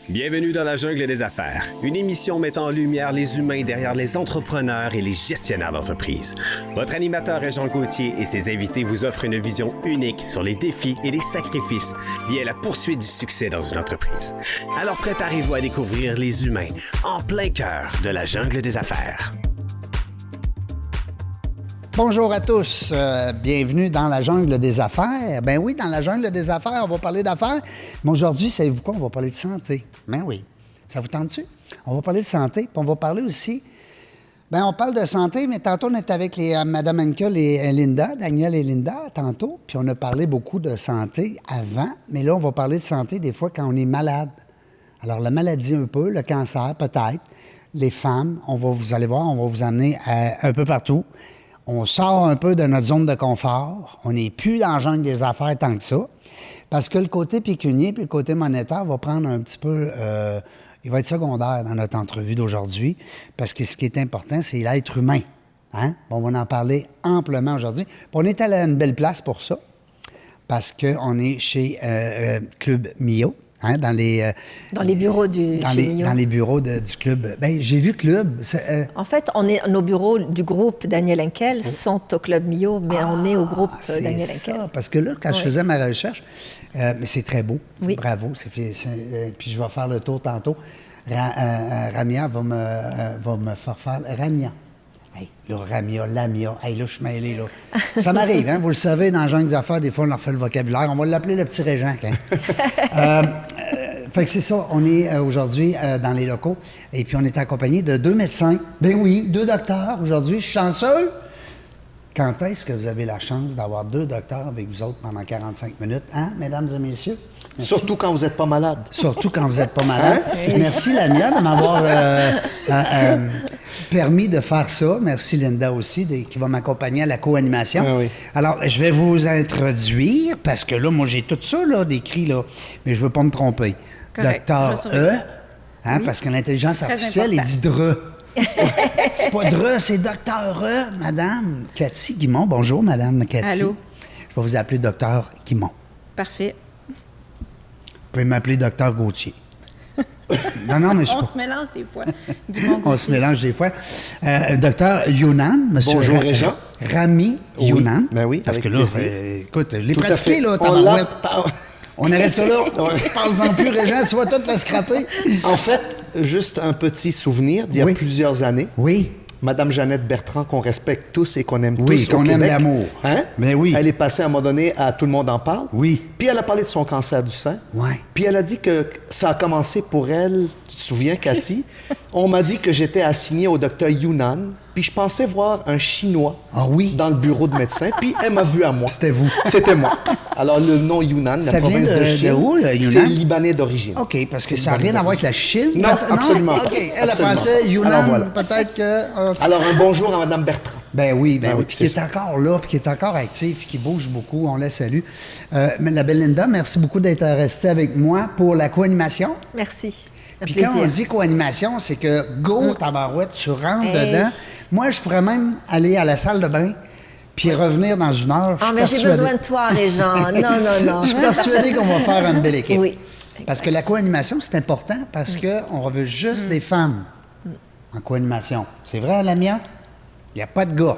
Bienvenue dans la jungle des affaires, une émission mettant en lumière les humains derrière les entrepreneurs et les gestionnaires d'entreprise. Votre animateur est Jean Gauthier et ses invités vous offrent une vision unique sur les défis et les sacrifices liés à la poursuite du succès dans une entreprise. Alors préparez-vous à découvrir les humains en plein cœur de la jungle des affaires. Bonjour à tous, bienvenue dans la jungle des affaires. Ben oui, dans la jungle des affaires, on va parler d'affaires, mais aujourd'hui, savez-vous quoi? On va parler de santé. Ben oui, ça vous tente-tu? On va parler de santé, puis on va parler aussi... Ben on parle de santé, mais tantôt, on est avec Mme Henkel et Linda, Daniel et Linda, tantôt, puis on a parlé beaucoup de santé avant, mais là, on va parler de santé des fois quand on est malade. Alors, la maladie un peu, le cancer peut-être, les femmes, vous allez voir, on va vous amener un peu partout. On sort un peu de notre zone de confort. On n'est plus dans le jungle des affaires tant que ça. Parce que le côté pécunier puis le côté monétaire va prendre un petit peu... il va être secondaire dans notre entrevue d'aujourd'hui. Parce que ce qui est important, c'est l'être humain. Hein? On va en parler amplement aujourd'hui. Puis on est allé à une belle place pour ça. Parce qu'on est chez Club Mio. Hein, dans les bureaux chez Mio. Dans les bureaux du club. Bien, j'ai vu club. En fait, nos bureaux du groupe Daniel Henkel sont au club Mio, mais on est au groupe Daniel Henkel. C'est ça, parce que là, quand je faisais ma recherche, mais c'est très beau. Oui. Bravo. Puis je vais faire le tour tantôt. Ramia va me faire faire... Ramia. Hey, là, Ramia, Lamia. Hey, là, je suis mêlé, là. Ça m'arrive, hein? Vous le savez, dans le genre des affaires, des fois, on leur fait le vocabulaire. On va l'appeler le petit Régent, quand fait que c'est ça. On est aujourd'hui dans les locaux. Et puis, on est accompagné de 2 médecins. Ben oui, 2 docteurs aujourd'hui. Je suis chanceux. Quand est-ce que vous avez la chance d'avoir 2 docteurs avec vous autres pendant 45 minutes? Hein, mesdames et messieurs? Merci. Surtout quand vous n'êtes pas malade. Surtout quand vous n'êtes pas malade. Hein? Merci, Lamia, de m'avoir permis de faire ça. Merci, Linda aussi, qui va m'accompagner à la co-animation. Ah oui. Alors, je vais vous introduire, parce que là, moi, j'ai tout ça là, décrit, là, mais je ne veux pas me tromper. Correct. Docteur E, hein, Oui. parce que l'intelligence artificielle, il dit DRE. C'est pas DRE, c'est Docteur E, Madame Cathy Guimont. Bonjour, Madame Cathy. Allô. Je vais vous appeler Docteur Guimont. Parfait. Vous pouvez m'appeler Docteur Gauthier. Non, mais je On se mélange des fois. Guimont On se mélange des fois. Docteur Younan, monsieur Bonjour, Régent. Rami Younan. Ben oui, Parce avec que là, plaisir. écoute, les Tout à pratiquer, fait. là, On tabarouette. l'a- On arrête ça là. Parle-en plus, Régent, tu vas tout le scraper. En fait, juste un petit souvenir d'il y a Oui. plusieurs années. Oui. Madame Jeannette Bertrand, qu'on respecte tous et qu'on aime Oui, tous au qu'on aime Québec. l'amour. Hein? Mais oui. Elle est passée à un moment donné à Tout le monde en parle. Oui. Puis elle a parlé de son cancer du sein. Ouais. Puis elle a dit que ça a commencé pour elle, tu te souviens, Cathy? On m'a dit que j'étais assigné au docteur Younan. Puis je pensais voir un Chinois Ah oui? dans le bureau de médecin. Puis elle m'a vu à moi. C'était vous. C'était moi. Alors le nom Younan, Ça la vient province de Chine, où, le Yunnan? c'est libanais d'origine. OK, parce que ça n'a rien à voir avec la Chine. Non, absolument OK, pas. elle Absolument a pensé, pas. Younan, Alors, voilà. peut-être que... Alors un bonjour à Madame Bertrand. Ben oui, Ben oui, puis c'est qui est ça. encore là, puis qui est encore actif, puis qui bouge beaucoup, on la salue. Mais la belle Linda, merci beaucoup d'être restée avec moi pour la co-animation. Merci. Un Puis plaisir. quand on dit co-animation, c'est que go, tabarouette, tu rentres Hey. dedans. Moi, je pourrais même aller à la salle de bain, puis revenir dans 1 heure. Je Ah, suis mais j'ai persuadé- besoin de toi, Régent. Non. Je suis persuadé qu'on va faire une belle équipe. Oui. Parce que la co-animation, c'est important parce qu'on veut juste des femmes en co-animation. C'est vrai, Lamia? Il n'y a pas de gars.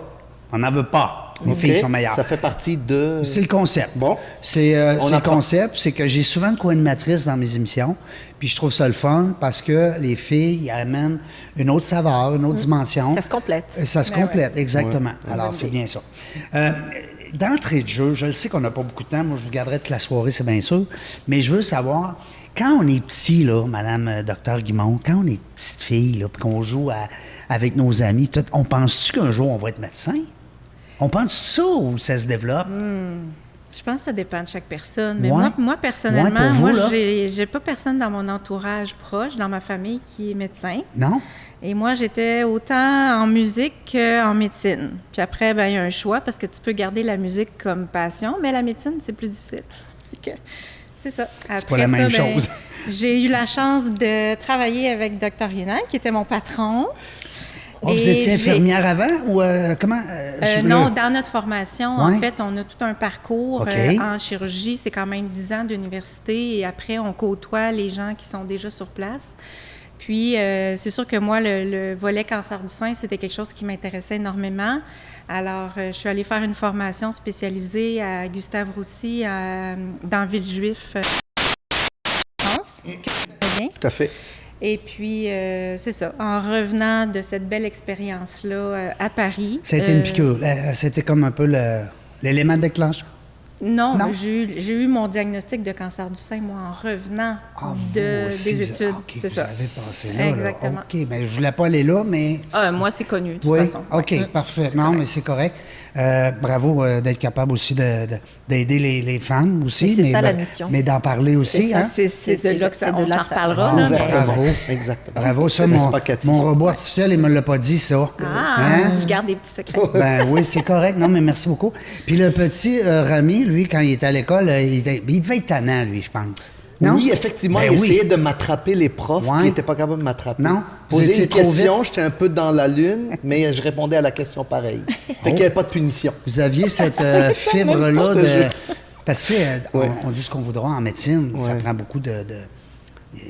On n'en veut pas. Les filles sont meilleures. Ça fait partie de... C'est le concept. Bon. C'est le apprend. concept, c'est que j'ai souvent une co-animatrice dans mes émissions, puis je trouve ça le fun parce que les filles ils amènent une autre saveur, une autre dimension. Ça se complète. Ça se complète, exactement. Ouais. Alors, c'est bien ça. D'entrée de jeu, je le sais qu'on n'a pas beaucoup de temps, moi je vous garderai toute la soirée, c'est bien sûr, mais je veux savoir, quand on est petit, là, Madame Docteur Guimont, quand on est petite fille, là, puis qu'on joue avec nos amis, tout, on pense-tu qu'un jour on va être médecin? On pense ça ou ça se développe? Je pense que ça dépend de chaque personne. Mais Ouais. moi Ouais, personnellement, pour vous, là. moi, j'ai pas personne dans mon entourage proche, dans ma famille, qui est médecin. Non? Et moi, j'étais autant en musique qu'en médecine. Puis après, ben, il y a un choix parce que tu peux garder la musique comme passion, mais la médecine, c'est plus difficile. Fait que c'est ça. Après pas la même ça, ben, chose. J'ai eu la chance de travailler avec Dr. Yunan, qui était mon patron. Oh, vous Et étiez infirmière avant ou comment? Non, dans notre formation, Ouais. en fait, on a tout un parcours OK. en chirurgie. C'est quand même 10 ans d'université et après, on côtoie les gens qui sont déjà sur place. Puis, c'est sûr que moi, le volet cancer du sein, c'était quelque chose qui m'intéressait énormément. Alors, je suis allée faire une formation spécialisée à Gustave Roussy dans Villejuif, France, que je connais bien. Tout à fait. Et puis, c'est ça, en revenant de cette belle expérience-là à Paris. Ça a été une piqûre. C'était comme un peu l'élément déclencheur. Non, Non? j'ai eu mon diagnostic de cancer du sein, moi, en revenant Vous aussi, des études. OK, c'est vous ça. avez passé là. Exactement. Là. OK, mais je voulais pas aller là, mais... Moi, c'est connu, de toute Oui, façon. OK, Ouais. parfait. C'est Non, correct. mais c'est correct. Bravo d'être capable aussi d'aider les femmes aussi. Mais c'est ça, la mission. Mais d'en parler aussi, C'est ça, hein? C'est de là que c'est de on là s'en que ça reparlera. part. là, mais- Bravo. Exactement. Bravo, ça, N'est-ce pas, Cathy? mon robot artificiel, il me l'a pas dit, ça. Ah, je garde des petits secrets. Ben oui, c'est correct. Non, mais merci beaucoup. Puis le petit Rami, lui, quand il était à l'école, il devait être tannant, lui, je pense. Non? Oui, effectivement, Ben il oui. essayait de m'attraper les profs Ouais. qui n'étaient pas capables de m'attraper. Non, vous Poser étiez une trop question, j'étais un peu dans la lune, mais je répondais à la question pareil. Fait qu'il n'y avait pas de punition. Vous aviez cette fibre-là Je te de... jure. Parce que, Ouais. on dit ce qu'on voudra en médecine, ça Ouais. prend beaucoup de...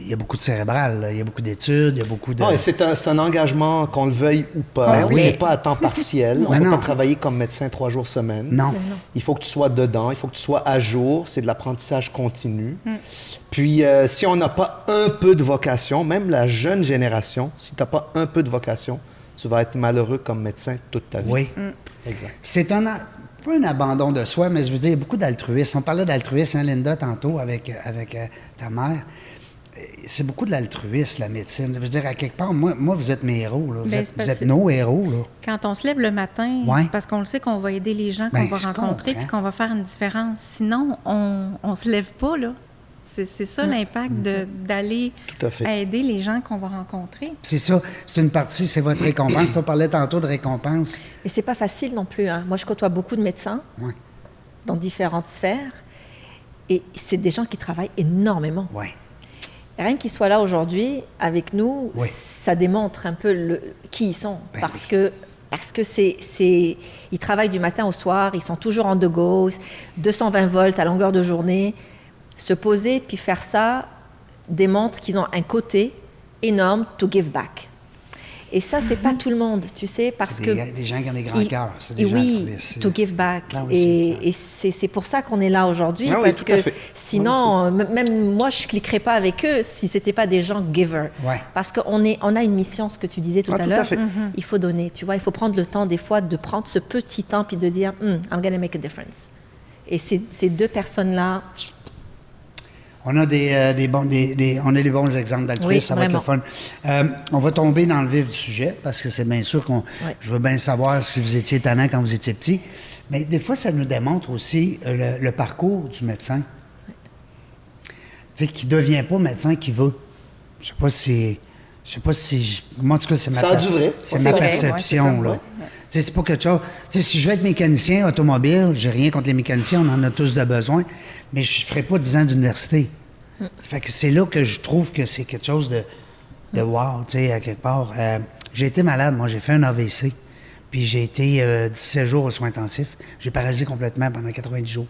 Il y a beaucoup de cérébral, là. Il y a beaucoup d'études, il y a beaucoup de... Ah, et c'est un engagement, qu'on le veuille ou pas. Ben oui. C'est pas à temps partiel. On ne Ben peut non. pas travailler comme médecin 3 jours semaine. Non. Il faut que tu sois dedans, il faut que tu sois à jour. C'est de l'apprentissage continu. Puis, si on n'a pas un peu de vocation, même la jeune génération, si tu n'as pas un peu de vocation, tu vas être malheureux comme médecin toute ta vie. Oui. Exact. C'est pas un abandon de soi, mais je veux dire, il y a beaucoup d'altruisme. On parlait d'altruisme, hein, Linda, tantôt, avec ta mère. C'est beaucoup de l'altruisme, la médecine. Je veux dire, à quelque part, moi vous êtes mes héros. Là. Vous Ben, êtes, c'est parce vous êtes que- nos héros. Là. Quand on se lève le matin, Ouais. c'est parce qu'on le sait qu'on va aider les gens Ben, qu'on va je rencontrer comprends. puis qu'on va faire une différence. Sinon, on se lève pas, là. C'est ça l'impact d'aller Tout à fait. aider les gens qu'on va rencontrer. C'est ça, c'est une partie, c'est votre récompense. On parlait tantôt de récompense. Et c'est pas facile non plus. Hein. Moi, je côtoie beaucoup de médecins Oui, dans différentes sphères. Et c'est des gens qui travaillent énormément. oui. Rien qu'ils soient là aujourd'hui avec nous, Oui. ça démontre un peu qui ils sont. Ben parce que ils travaillent du matin au soir, ils sont toujours en go, 220 volts à longueur de journée. Se poser puis faire ça démontre qu'ils ont un côté énorme to give back. Et ça, c'est pas tout le monde, tu sais, parce C'est que... des gens qui ont des grands ils- cœurs. C'est des et gens oui, altruistes. to give back. Ah oui, Et c'est pour ça qu'on est là aujourd'hui, Ah oui, parce tout à que fait. sinon, même moi, je cliquerais pas avec eux si c'était pas des gens givers. Ouais. Parce qu'on a une mission, ce que tu disais tout Ah, à tout l'heure. à fait. Il faut donner, tu vois, il faut prendre le temps des fois de prendre ce petit temps puis de dire, I'm gonna make a difference. Et ces deux personnes-là, On a des bons exemples d'altruisme, Oui, ça va être le fun. vraiment. On va tomber dans le vif du sujet, parce que c'est bien sûr qu'on... Ouais. Je veux bien savoir si vous étiez tannant quand vous étiez petit, mais des fois, ça nous démontre aussi le parcours du médecin. Tu sais, qui ne devient pas médecin qui veut. Je sais pas si... Moi, en tout cas, c'est ma, Ça a du vrai. c'est Ouais, ma c'est vrai, perception, ouais, c'est ça, là. Tu sais, c'est pas quelque chose... Tu sais, si je veux être mécanicien automobile, j'ai rien contre les mécaniciens, on en a tous de besoin, mais je ne ferai pas 10 ans d'université. Ça fait que c'est là que je trouve que c'est quelque chose de wow, tu sais, à quelque part. J'ai été malade, moi, j'ai fait un AVC, puis j'ai été 17 jours aux soins intensifs. J'ai paralysé complètement pendant 90 jours.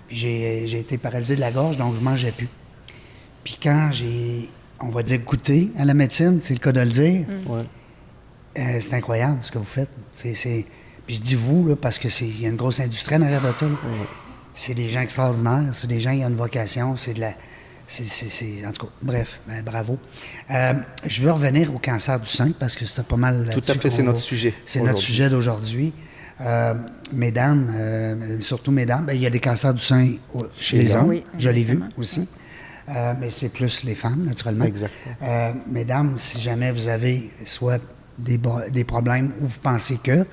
Puis j'ai été paralysé de la gorge, donc je ne mangeais plus. Puis quand j'ai, on va dire, goûté à la médecine, c'est le cas de le dire, Ouais. c'est incroyable ce que vous faites. Puis je dis vous, là, parce qu'il y a une grosse industrie en arrière de ça. Là. C'est des gens extraordinaires, c'est des gens qui ont une vocation, c'est de la... en tout cas, bref, bravo. Je veux revenir au cancer du sein, parce que c'est pas mal Tout à fait, c'est notre sujet C'est notre aujourd'hui. sujet d'aujourd'hui. Mesdames, surtout mesdames, il y a des cancers du sein chez les hommes, Oui, je l'ai vu exactement. aussi. Mais c'est plus les femmes, naturellement. Exactement. Mesdames, si jamais vous avez soit des problèmes ou vous pensez que...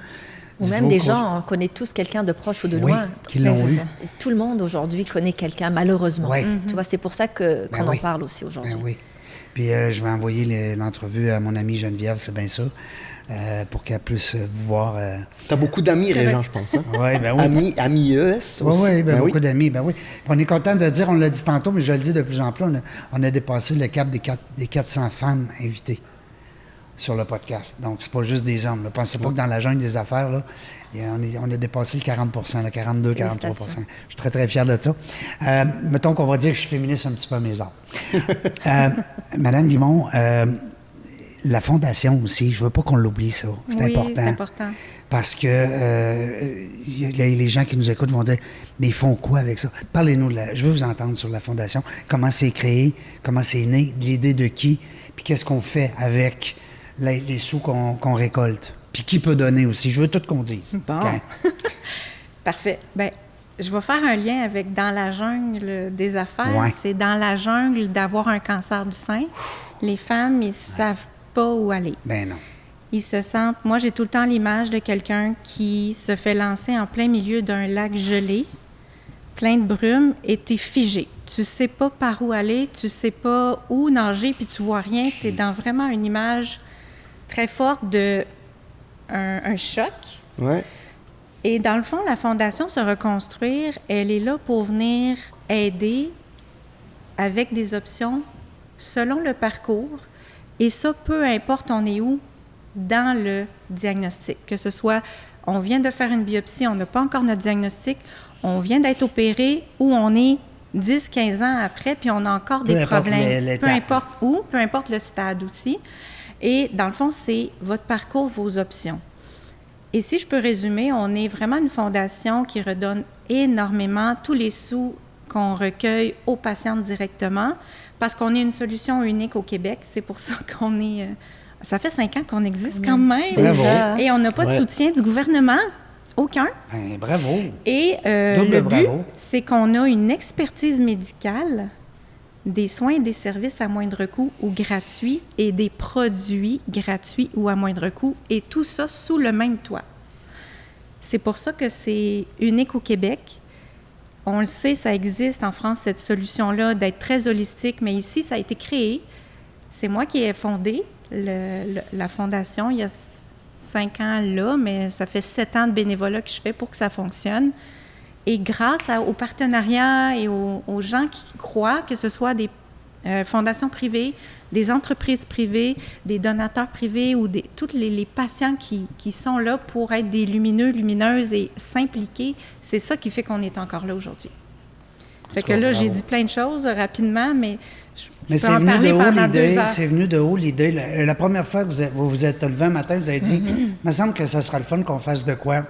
ou même des gens, on connaît tous quelqu'un de proche ou de Oui, loin. qui l'ont Mais c'est eu. ça. Et tout le monde aujourd'hui connaît quelqu'un, malheureusement. Ouais. Tu vois, c'est pour ça qu'on oui. en parle aussi aujourd'hui. Ben oui. Puis je vais envoyer l'entrevue à mon amie Geneviève, c'est bien ça, pour qu'elle puisse vous voir. Tu as beaucoup d'amis, Régent, je pense. Hein? Oui, ben oui. Amis ES Oui, aussi. oui, Ben beaucoup d'amis, ben oui. Puis on est content de dire, on l'a dit tantôt, mais je le dis de plus en plus, on a dépassé le cap des 400 femmes invitées. sur le podcast. Donc, c'est pas juste des hommes. Ne pensez pas que dans la jungle des affaires, là, on a dépassé le 40 là, 42, 43 Je suis très, très fier de ça. Mettons qu'on va dire que je suis féministe un petit peu à mes heures. Madame Guimond, la fondation aussi, je veux pas qu'on l'oublie, ça. C'est important. C'est important. Parce que les gens qui nous écoutent vont dire « Mais ils font quoi avec ça? » Parlez-nous, je veux vous entendre sur la fondation. Comment c'est créé? Comment c'est né? L'idée de qui? Puis qu'est-ce qu'on fait avec les sous qu'on récolte? Puis qui peut donner aussi? Je veux tout qu'on dise. Bon. Okay. Parfait. Bien, je vais faire un lien avec dans la jungle des affaires. Ouais. C'est dans la jungle d'avoir un cancer du sein. Les femmes, ils savent pas où aller. Ben non. Ils se sentent... Moi, j'ai tout le temps l'image de quelqu'un qui se fait lancer en plein milieu d'un lac gelé, plein de brume, et tu es figé. Tu sais pas par où aller, tu sais pas où nager, puis tu vois rien. Tu es dans vraiment une image très forte de un choc. Ouais. Et dans le fond, la Fondation Se Reconstruire, elle est là pour venir aider avec des options selon le parcours. Et ça, peu importe on est où dans le diagnostic. Que ce soit, on vient de faire une biopsie, on n'a pas encore notre diagnostic, on vient d'être opéré ou on est 10, 15 ans après, puis on a encore des problèmes. Peu importe où, peu importe le stade aussi. Et dans le fond, c'est votre parcours, vos options. Et si je peux résumer, on est vraiment une fondation qui redonne énormément tous les sous qu'on recueille aux patientes directement parce qu'on est une solution unique au Québec. C'est pour ça qu'on est... ça fait 5 ans qu'on existe quand même. Bravo. Et on n'a pas de soutien du gouvernement. Aucun. Ben, bravo. Et le but, c'est qu'on a une expertise médicale, des soins et des services à moindre coût ou gratuits et des produits gratuits ou à moindre coût, et tout ça sous le même toit. C'est pour ça que c'est unique au Québec. On le sait, ça existe en France, cette solution-là d'être très holistique, mais ici, ça a été créé. C'est moi qui ai fondé la fondation il y a 5 ans là, mais ça fait 7 ans de bénévolat que je fais pour que ça fonctionne. Et grâce aux partenariats et aux gens qui croient, que ce soit des fondations privées, des entreprises privées, des donateurs privés ou tous les patients qui sont là pour être des lumineux, lumineuses et s'impliquer, c'est ça qui fait qu'on est encore là aujourd'hui. Fait que là, j'ai dit plein de choses rapidement, mais je peux en parler pendant 2 heures. C'est venu de où l'idée? La première fois que vous vous êtes levé un matin, vous avez dit, il me semble que ça sera le fun qu'on fasse de quoi?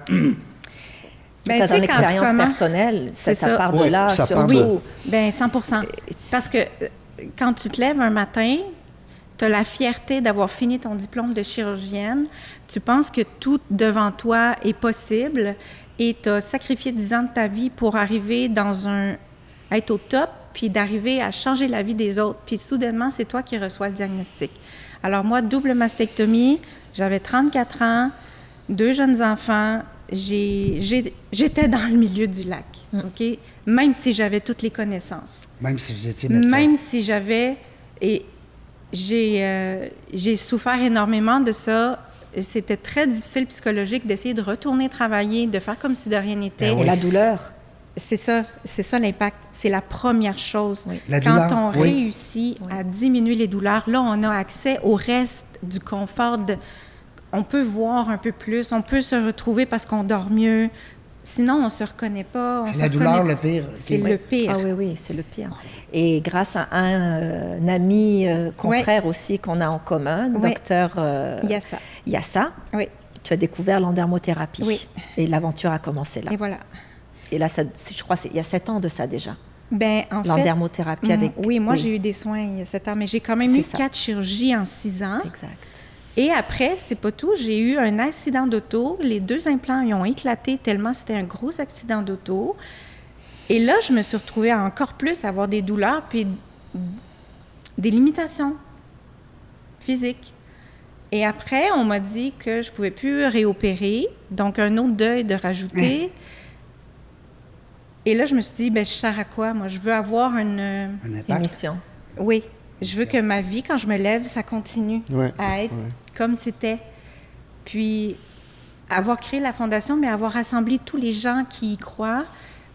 Ben, dans l'expérience personnelle, ça part de là, surtout. Oui, bien 100%. Parce que quand tu te lèves un matin, tu as la fierté d'avoir fini ton diplôme de chirurgienne, tu penses que tout devant toi est possible et tu as sacrifié 10 ans de ta vie pour arriver être au top, puis d'arriver à changer la vie des autres. Puis soudainement, c'est toi qui reçois le diagnostic. Alors moi, double mastectomie, j'avais 34 ans, 2 jeunes enfants, j'étais dans le milieu du lac, OK? Même si j'avais toutes les connaissances. Même si vous étiez médecin. Même si j'avais... Et j'ai souffert énormément de ça. C'était très difficile psychologique d'essayer de retourner travailler, de faire comme si de rien n'était. Et la douleur. C'est ça l'impact. C'est la première chose. Oui. Quand on réussit à diminuer les douleurs, là, on a accès au reste du confort. On peut voir un peu plus, on peut se retrouver parce qu'on dort mieux. Sinon, on ne se reconnaît pas. C'est la douleur le pire. C'est le pire. Ah oui, c'est le pire. Et grâce à un ami confrère aussi qu'on a en commun, docteur Yassa, tu as découvert l'endermothérapie. Oui. Et l'aventure a commencé là. Et voilà. Et là, je crois il y a 7 ans de ça déjà. Ben, en fait, l'endermothérapie avec... Oui, moi, j'ai eu des soins il y a 7 ans, mais j'ai quand même eu 4 chirurgies en 6 ans. Exact. Et après, c'est pas tout, j'ai eu un accident d'auto. Les 2 implants, ils ont éclaté tellement c'était un gros accident d'auto. Et là, je me suis retrouvée à encore plus avoir des douleurs puis des limitations physiques. Et après, on m'a dit que je pouvais plus réopérer, donc un autre deuil de rajouter. Et là, je me suis dit, ben je sers à quoi? Moi, je veux avoir une mission. Oui. Je veux que ma vie, quand je me lève, ça continue à être comme c'était. Puis, avoir créé la Fondation, mais avoir rassemblé tous les gens qui y croient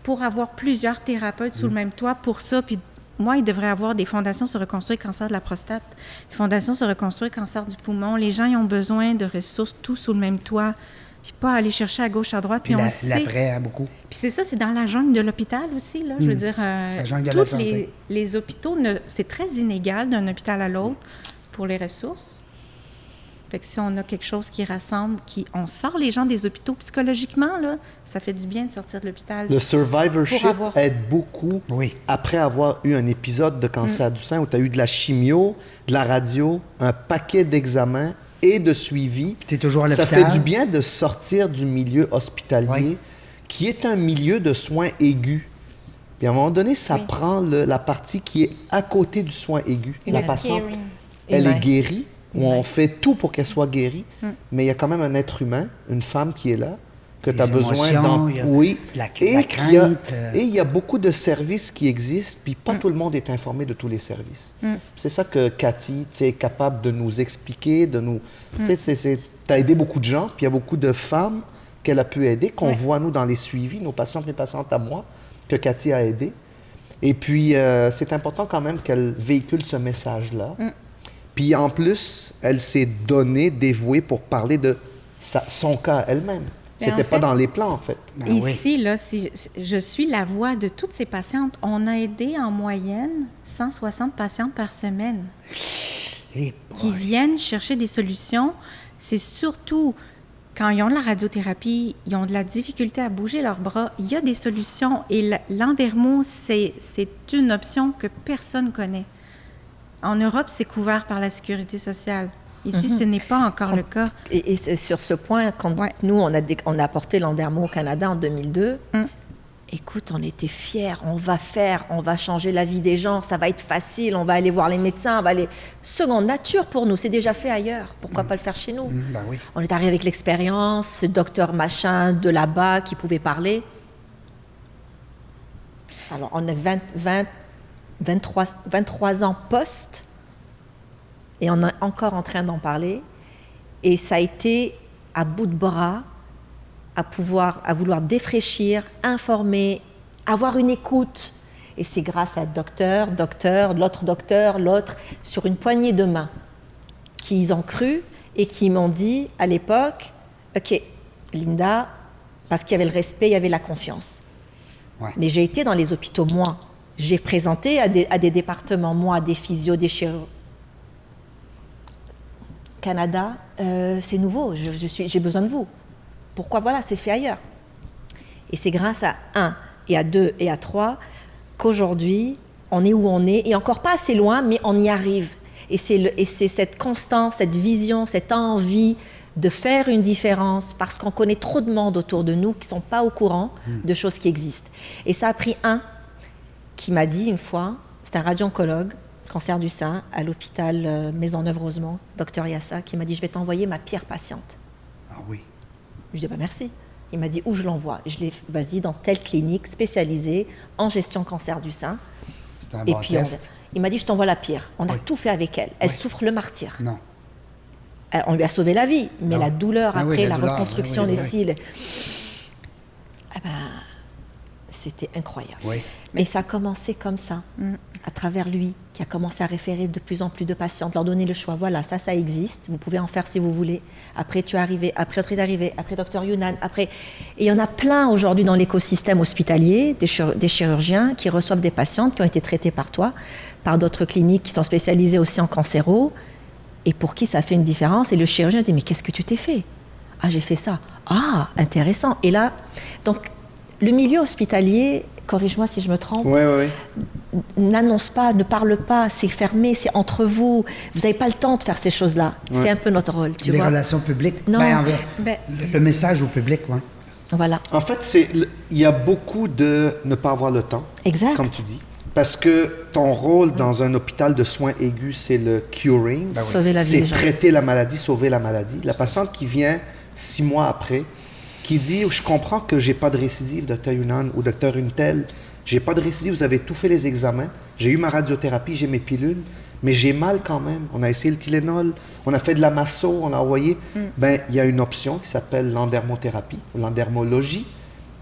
pour avoir plusieurs thérapeutes sous le même toit pour ça, puis moi, il devrait y avoir des fondations sur reconstruire le cancer de la prostate, des fondations sur reconstruire le cancer du poumon. Les gens, ils ont besoin de ressources, tous sous le même toit, puis pas aller chercher à gauche, à droite. Puis on le sait. l'après, hein, beaucoup. Puis c'est ça, c'est dans la jungle de l'hôpital aussi, là. Je veux dire, La jungle de la tous santé. les hôpitaux, c'est très inégal d'un hôpital à l'autre pour les ressources. Fait que si on a quelque chose qui rassemble, on sort les gens des hôpitaux psychologiquement, là, ça fait du bien de sortir de l'hôpital. Le survivorship Pour avoir- aide beaucoup Oui. après avoir eu un épisode de cancer du sein où tu as eu de la chimio, de la radio, un paquet d'examens et de suivi. Tu es toujours à Ça l'hôpital. fait du bien de sortir du milieu hospitalier, Oui. qui est un milieu de soins aigus. Puis à un moment donné, ça Oui. prend la partie qui est à côté du soin aigu. La Humain. patiente, Caring. elle Humain. est guérie, ou on Humain. fait tout pour qu'elle soit guérie, mais il y a quand même un être humain, une femme qui est là, que Les tu as besoin émotions, il y a Oui. la Et crainte, qu'il y a- et il y a beaucoup de services qui existent, puis pas tout le monde est informé de tous les services. C'est ça que Cathy est capable de nous expliquer, de nous... Tu as aidé beaucoup de gens, puis il y a beaucoup de femmes qu'elle a pu aider, qu'on voit, nous, dans les suivis, nos patientes, mes patientes à moi, que Cathy a aidé. Et puis, c'est important quand même qu'elle véhicule ce message-là. Puis en plus, elle s'est donnée, dévouée pour parler de son cas elle-même. Mais en C'était pas fait- dans les plans, en fait. Ben oui. Ici, là, si je suis la voix de toutes ces patientes. On a aidé en moyenne 160 patientes par semaine Et qui viennent chercher des solutions. C'est surtout quand ils ont de la radiothérapie, ils ont de la difficulté à bouger leurs bras. Il y a des solutions et l'endermo, c'est une option que personne connaît. En Europe, c'est couvert par la sécurité sociale. Ici, ce n'est pas encore le cas. Et sur ce point, quand Ouais. nous, on a apporté l'Andermo au Canada en 2002, écoute, on était fiers, on va changer la vie des gens, ça va être facile, on va aller voir les médecins, on va aller... Seconde nature pour nous, c'est déjà fait ailleurs, pourquoi pas le faire chez nous? Ben oui. On est arrivé avec l'expérience, ce docteur machin de là-bas qui pouvait parler. Alors, on a 23 ans post, et on est encore en train d'en parler. Et ça a été à bout de bras, à vouloir défraîchir, informer, avoir une écoute. Et c'est grâce à docteur, l'autre, sur une poignée de main, qu'ils ont cru et qui m'ont dit à l'époque, OK, Linda, parce qu'il y avait le respect, il y avait la confiance. Ouais. Mais j'ai été dans les hôpitaux, moi. J'ai présenté à des départements, moi, des physios, des chirurgiens. Canada, c'est nouveau, j'ai besoin de vous. Pourquoi? Voilà, c'est fait ailleurs. Et c'est grâce à 1 et à 2 et à 3 qu'aujourd'hui, on est où on est, et encore pas assez loin, mais on y arrive. Et c'est cette constance, cette vision, cette envie de faire une différence, parce qu'on connaît trop de monde autour de nous qui ne sont pas au courant de choses qui existent. Et ça a pris un qui m'a dit une fois, c'est un radio-oncologue, cancer du sein, à l'hôpital Maisonneuve-Rosemont, docteur Yassa, qui m'a dit, je vais t'envoyer ma pire patiente. Ah oui. Je lui ai dit, bah, merci. Il m'a dit, où je l'envoie? Je l'ai, vas-y, dans telle clinique spécialisée en gestion cancer du sein. C'est un Et bon puis, test. il m'a dit, je t'envoie la pire. On a Oui. tout fait avec elle. Elle Oui. souffre le martyre. Non. On lui a sauvé la vie, mais Non. la douleur Ah oui, après, la la douleur, reconstruction oui, oui, des oui. cils, eh ben, c'était incroyable. Oui. Mais ça a commencé comme ça, à travers lui, qui a commencé à référer de plus en plus de patientes, leur donner le choix. Voilà, ça existe, vous pouvez en faire si vous voulez. Après, tu es arrivé, après, autre est arrivé, après, docteur Younan, après... Et il y en a plein aujourd'hui dans l'écosystème hospitalier, des chirurgiens qui reçoivent des patientes qui ont été traitées par toi, par d'autres cliniques qui sont spécialisées aussi en cancéro, et pour qui ça fait une différence. Et le chirurgien dit, mais qu'est-ce que tu t'es fait? Ah, j'ai fait ça. Ah, intéressant. Et là, donc, le milieu hospitalier, corrige-moi si je me trompe, Oui, oui, oui. n'annonce pas, ne parle pas, c'est fermé, c'est entre vous. Vous n'avez pas le temps de faire ces choses-là. C'est un peu notre rôle, tu Les vois. relations publiques. Non. Ben, Le message au public, oui. Voilà, En fait, il y a beaucoup de ne pas avoir le temps, exact. comme tu dis. Parce que ton rôle dans un hôpital de soins aigus, c'est le curing. Ben oui. Sauver la vie C'est des gens. traiter la maladie, sauver la maladie. La patiente qui vient 6 mois après, qui dit, je comprends que j'ai pas de récidive, docteur Younan ou docteur Untel, j'ai pas de récidive, vous avez tout fait les examens, j'ai eu ma radiothérapie, j'ai mes pilules, mais j'ai mal quand même. On a essayé le Tylenol, on a fait de la masso, on a envoyé. Ben, il y a une option qui s'appelle l'endermothérapie, ou l'endermologie,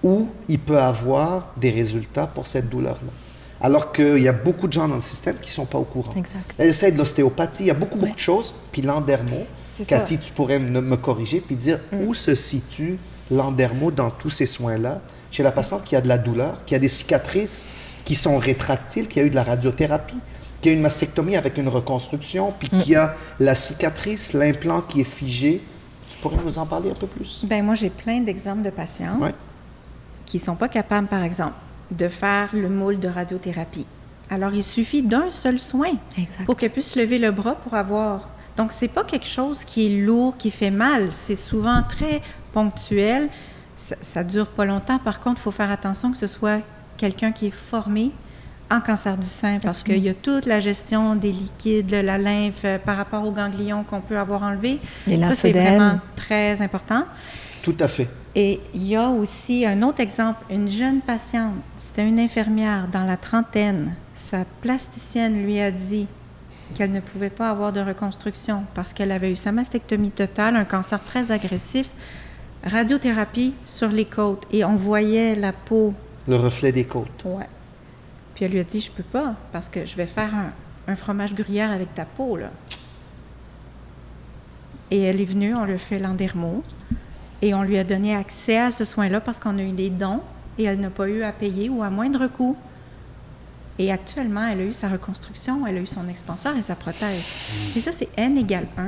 où il peut avoir des résultats pour cette douleur-là. Alors qu'il y a beaucoup de gens dans le système qui ne sont pas au courant. Exact. Elle essaie de l'ostéopathie, il y a beaucoup de choses. Puis l'endermo, C'est Cathy, ça. tu pourrais me corriger puis dire où se situe l'endermo dans tous ces soins-là chez la patiente qui a de la douleur, qui a des cicatrices qui sont rétractiles, qui a eu de la radiothérapie, qui a une mastectomie avec une reconstruction, puis qui a la cicatrice, l'implant qui est figé. Tu pourrais nous en parler un peu plus? Ben moi, j'ai plein d'exemples de patients Ouais. qui ne sont pas capables, par exemple, de faire le moule de radiothérapie. Alors, il suffit d'un seul soin Exact. pour qu'elle puisse lever le bras pour avoir. Donc, c'est pas quelque chose qui est lourd, qui fait mal. C'est souvent très ponctuel. Ça dure pas longtemps. Par contre, il faut faire attention que ce soit quelqu'un qui est formé en cancer du sein parce qu'il y a toute la gestion des liquides, de la lymphe par rapport aux ganglions qu'on peut avoir enlevés. Les Ça, c'est lymphodèmes. vraiment très important. Tout à fait. Et il y a aussi un autre exemple, une jeune patiente, c'était une infirmière dans la trentaine. Sa plasticienne lui a dit qu'elle ne pouvait pas avoir de reconstruction parce qu'elle avait eu sa mastectomie totale, un cancer très agressif, radiothérapie sur les côtes et on voyait la peau. Le reflet des côtes. Ouais. Puis elle lui a dit, je peux pas parce que je vais faire un fromage gruyère avec ta peau, là. Et elle est venue, on lui a fait l'endermo et on lui a donné accès à ce soin-là parce qu'on a eu des dons et elle n'a pas eu à payer ou à moindre coût. Et actuellement, elle a eu sa reconstruction, elle a eu son expanseur et sa prothèse. Et ça, c'est N égale 1.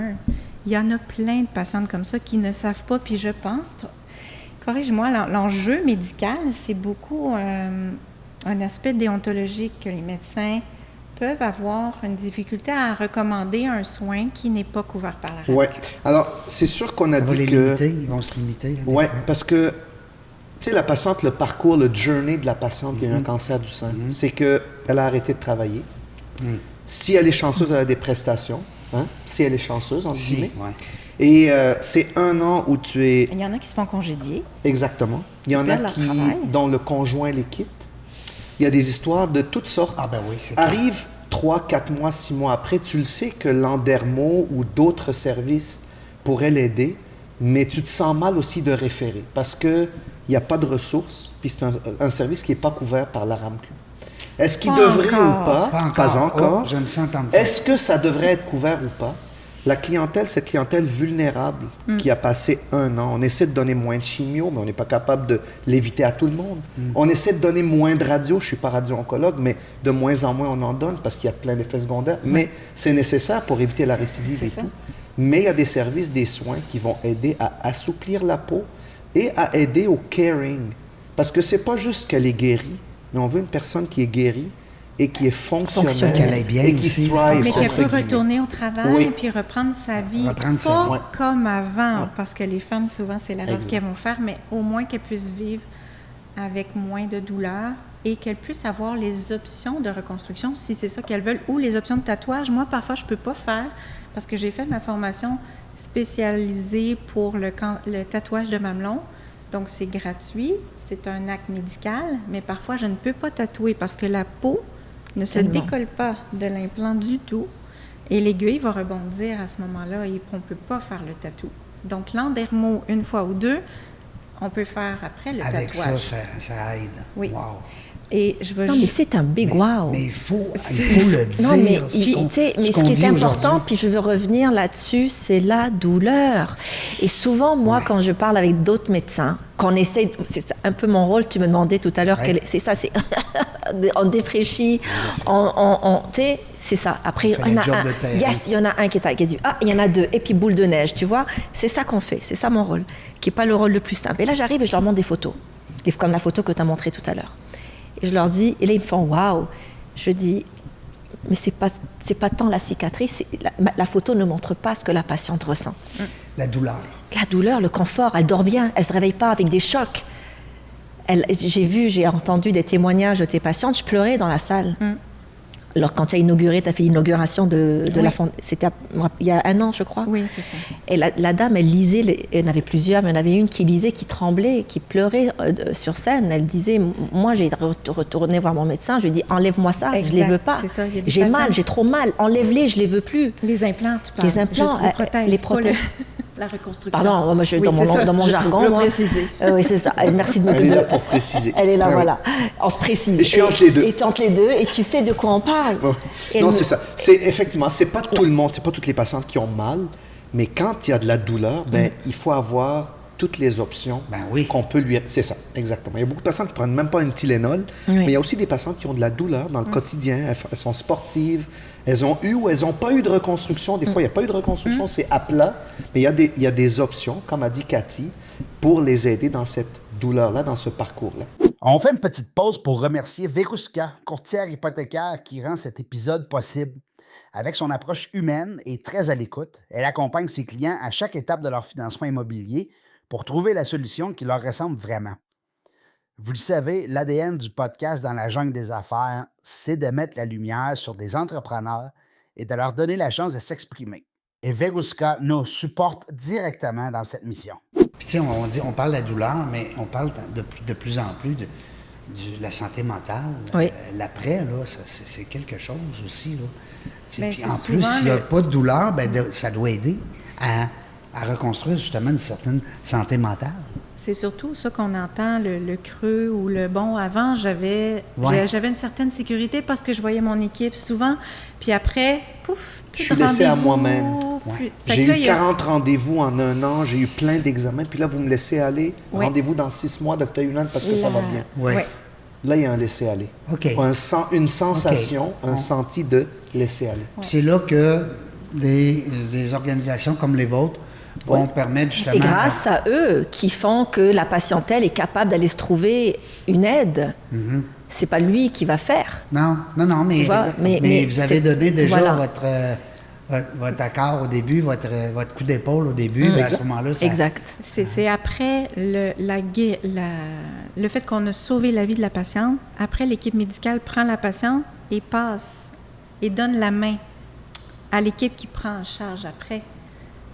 Il y en a plein de patientes comme ça qui ne savent pas. Puis je pense, corrige-moi, l'enjeu médical, c'est beaucoup un aspect déontologique que les médecins peuvent avoir une difficulté à recommander un soin qui n'est pas couvert par la RAMQ. Oui. Alors, c'est sûr qu'on a Ça va dit les que... limiter, ils vont se limiter. Oui, parce que, tu sais, la patiente, le parcours, le journey de la patiente qui a eu un cancer du sein, c'est qu'elle a arrêté de travailler. Si elle est chanceuse, elle a des prestations. Hein? Si elle est chanceuse, entre guillemets. ouais. Et c'est 1 an où tu es... Il y en a qui se font congédier. Exactement. Il y en a perdent leur qui, travail. dont le conjoint les quitte. Il y a des histoires de toutes sortes. Ah ben oui, c'est clair. Arrive 3, 4 mois, 6 mois après, tu le sais que l'endermo ou d'autres services pourraient l'aider, mais tu te sens mal aussi de référer parce qu'il n'y a pas de ressources, puis c'est un service qui n'est pas couvert par la RAMQ. Est-ce qu'il Pas devrait encore. ou pas? Pas encore. encore. Oh, j'aime ça entendre ça. Est-ce que ça devrait être couvert ou pas? La clientèle, cette clientèle vulnérable qui a passé 1 an, on essaie de donner moins de chimio, mais on n'est pas capable de l'éviter à tout le monde. On essaie de donner moins de radio, je ne suis pas radio-oncologue, mais de moins en moins on en donne parce qu'il y a plein d'effets secondaires. Mais c'est nécessaire pour éviter la récidive C'est et ça. tout. Mais il y a des services, des soins qui vont aider à assouplir la peau et à aider au caring. Parce que c'est pas juste qu'elle est guérie, mais on veut une personne qui est guérie et qui est fonctionnelle Qu'elle aille bien et qui aussi, thrive, Mais qu'elle entre peut guillemets. retourner au travail Oui. et puis reprendre sa vie. Reprendre sa pas vie. Ouais. comme avant, Ouais. parce que les femmes, souvent, c'est l'erreur Exact. qu'elles vont faire, mais au moins qu'elles puissent vivre avec moins de douleur et qu'elles puissent avoir les options de reconstruction, si c'est ça qu'elles veulent, ou les options de tatouage. Moi, parfois, je ne peux pas faire, parce que j'ai fait ma formation spécialisée pour le tatouage de mamelon. Donc, c'est gratuit, c'est un acte médical, mais parfois, je ne peux pas tatouer parce que la peau ne se Tellement. décolle pas de l'implant du tout et l'aiguille va rebondir à ce moment-là et on ne peut pas faire le tatou. Donc, l'endermo, 1 fois ou 2, on peut faire après le Avec tatouage. ça aide. Oui. Wow. Et je veux Non, mais c'est un big wow. Mais il faut le dire. Non, mais, ce qu'on- tu sais, mais ce qu'on qui est vit important, aujourd'hui. puis je veux revenir là-dessus, c'est la douleur. Et souvent, moi, quand je parle avec d'autres médecins, qu'on essaie, c'est un peu mon rôle, tu me demandais tout à l'heure, Ouais. c'est ça, c'est on défraîchit, tu sais, c'est ça. Après, On fait il y en le a job un, de terrain. yes, il y en a un qui est dit, il y en a 2, et puis boule de neige, tu vois, c'est ça qu'on fait, c'est ça mon rôle, qui n'est pas le rôle le plus simple. Et là, j'arrive et je leur montre des photos, comme la photo que tu as montrée tout à l'heure. Et je leur dis, et là, ils me font waouh. Je dis, mais c'est pas tant la cicatrice, la photo ne montre pas ce que la patiente ressent. La douleur. La douleur, le confort, elle dort bien, elle se réveille pas avec des chocs. J'ai entendu des témoignages de tes patientes, je pleurais dans la salle. Alors, quand tu as inauguré, tu as fait l'inauguration de Oui. la fondation, c'était il y a 1 an, je crois. Oui, c'est ça. Et la dame, elle lisait, il y en avait plusieurs, mais il y en avait une qui lisait, qui tremblait, qui pleurait sur scène. Elle disait, moi, j'ai retourné voir mon médecin, je lui ai dit, enlève-moi ça, je ne les Exact, veux pas. c'est ça, il y a des J'ai mal, patients- j'ai trop mal, enlève-les, je ne les veux plus. Les implants, tu parles. Les implants, Juste les prothèses. les pas le- prothèses. La reconstruction. Pardon, moi, Oui, dans mon je jargon, veux moi. préciser. Oui, c'est ça. Merci de me Elle est là pour préciser. Elle est là, Ah oui. voilà. On se précise. Et je suis entre les deux. Et tu es entre les deux, et tu sais de quoi on parle. Bon. Et Non, nous- c'est ça. C'est effectivement, c'est pas tout le monde, c'est pas toutes les patientes qui ont mal, mais quand il y a de la douleur, ben il faut avoir toutes les options Ben oui. qu'on peut lui. C'est ça, exactement. Il y a beaucoup de patientes qui prennent même pas une Tylenol, mais il y a aussi des patientes qui ont de la douleur dans le quotidien. Elles sont sportives, elles ont eu ou elles n'ont pas eu de reconstruction. Des fois, il n'y a pas eu de reconstruction, c'est à plat, mais il y a des options, comme a dit Cathy, pour les aider dans cette douleur-là, dans ce parcours-là. On fait une petite pause pour remercier Veruska, courtière hypothécaire qui rend cet épisode possible. Avec son approche humaine et très à l'écoute, elle accompagne ses clients à chaque étape de leur financement immobilier pour trouver la solution qui leur ressemble vraiment. Vous le savez, l'ADN du podcast Dans la jungle des affaires, c'est de mettre la lumière sur des entrepreneurs et de leur donner la chance de s'exprimer. Et Veruska nous supporte directement dans cette mission. Puis, tu sais, on parle de la douleur, mais on parle de plus en plus de la santé mentale. Oui. L'après, là, c'est quelque chose aussi. Là. Tu sais, Ben, puis c'est en plus, souvent s'il n'y a le- pas de douleur, ça doit aider à reconstruire justement une certaine santé mentale. C'est surtout ça qu'on entend, le creux ou le bon. Avant, j'avais Ouais. une certaine sécurité parce que je voyais mon équipe souvent. Puis après, pouf, Je plus suis de laissé à rendez-vous, moi-même. plus- Fait J'ai que là, eu il y a- 40 rendez-vous en un an, j'ai eu plein d'examens, puis là, vous me laissez aller. Oui. Rendez-vous dans 6 mois, Dr. Yunan, parce que ça va bien. Ouais. Ouais. Là, il y a un laisser-aller. OK. Une sensation, OK. un senti de laisser-aller. Puis c'est là que des organisations comme les vôtres vont permettre justement... Et grâce à eux qui font que la patientèle est capable d'aller se trouver une aide. C'est pas lui qui va faire. Non, mais, Tu vois, mais vous avez c'est- donné déjà voilà. votre accord au début, votre coup d'épaule au début. Ben, à ce moment-là, ça... Exact. C'est après le fait qu'on a sauvé la vie de la patiente. Après, l'équipe médicale prend la patiente et passe et donne la main à l'équipe qui prend en charge après.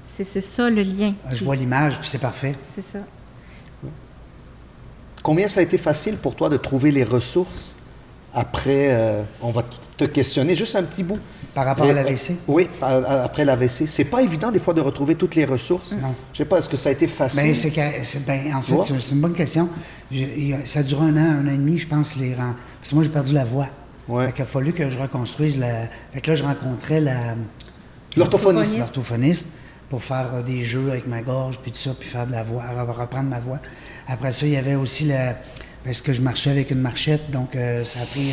C'est ça le lien. Je vois l'image, puis c'est parfait. C'est ça. Combien ça a été facile pour toi de trouver les ressources après, on va te questionner juste un petit bout. Par rapport à l'AVC? Oui, après l'AVC. C'est pas évident des fois de retrouver toutes les ressources. Non. Je sais pas, est-ce que ça a été facile? En Tu vois? fait, c'est une bonne question. Ça a duré un an et demi, je pense, parce que moi, j'ai perdu la voix. Ouais. Fait qu'il a fallu que je reconstruise Fait que là, je rencontrais L'orthophoniste. l'orthophoniste pour faire des jeux avec ma gorge, puis tout ça, puis faire de la voix, reprendre ma voix. Après ça, il y avait aussi parce que je marchais avec une marchette, donc ça a pris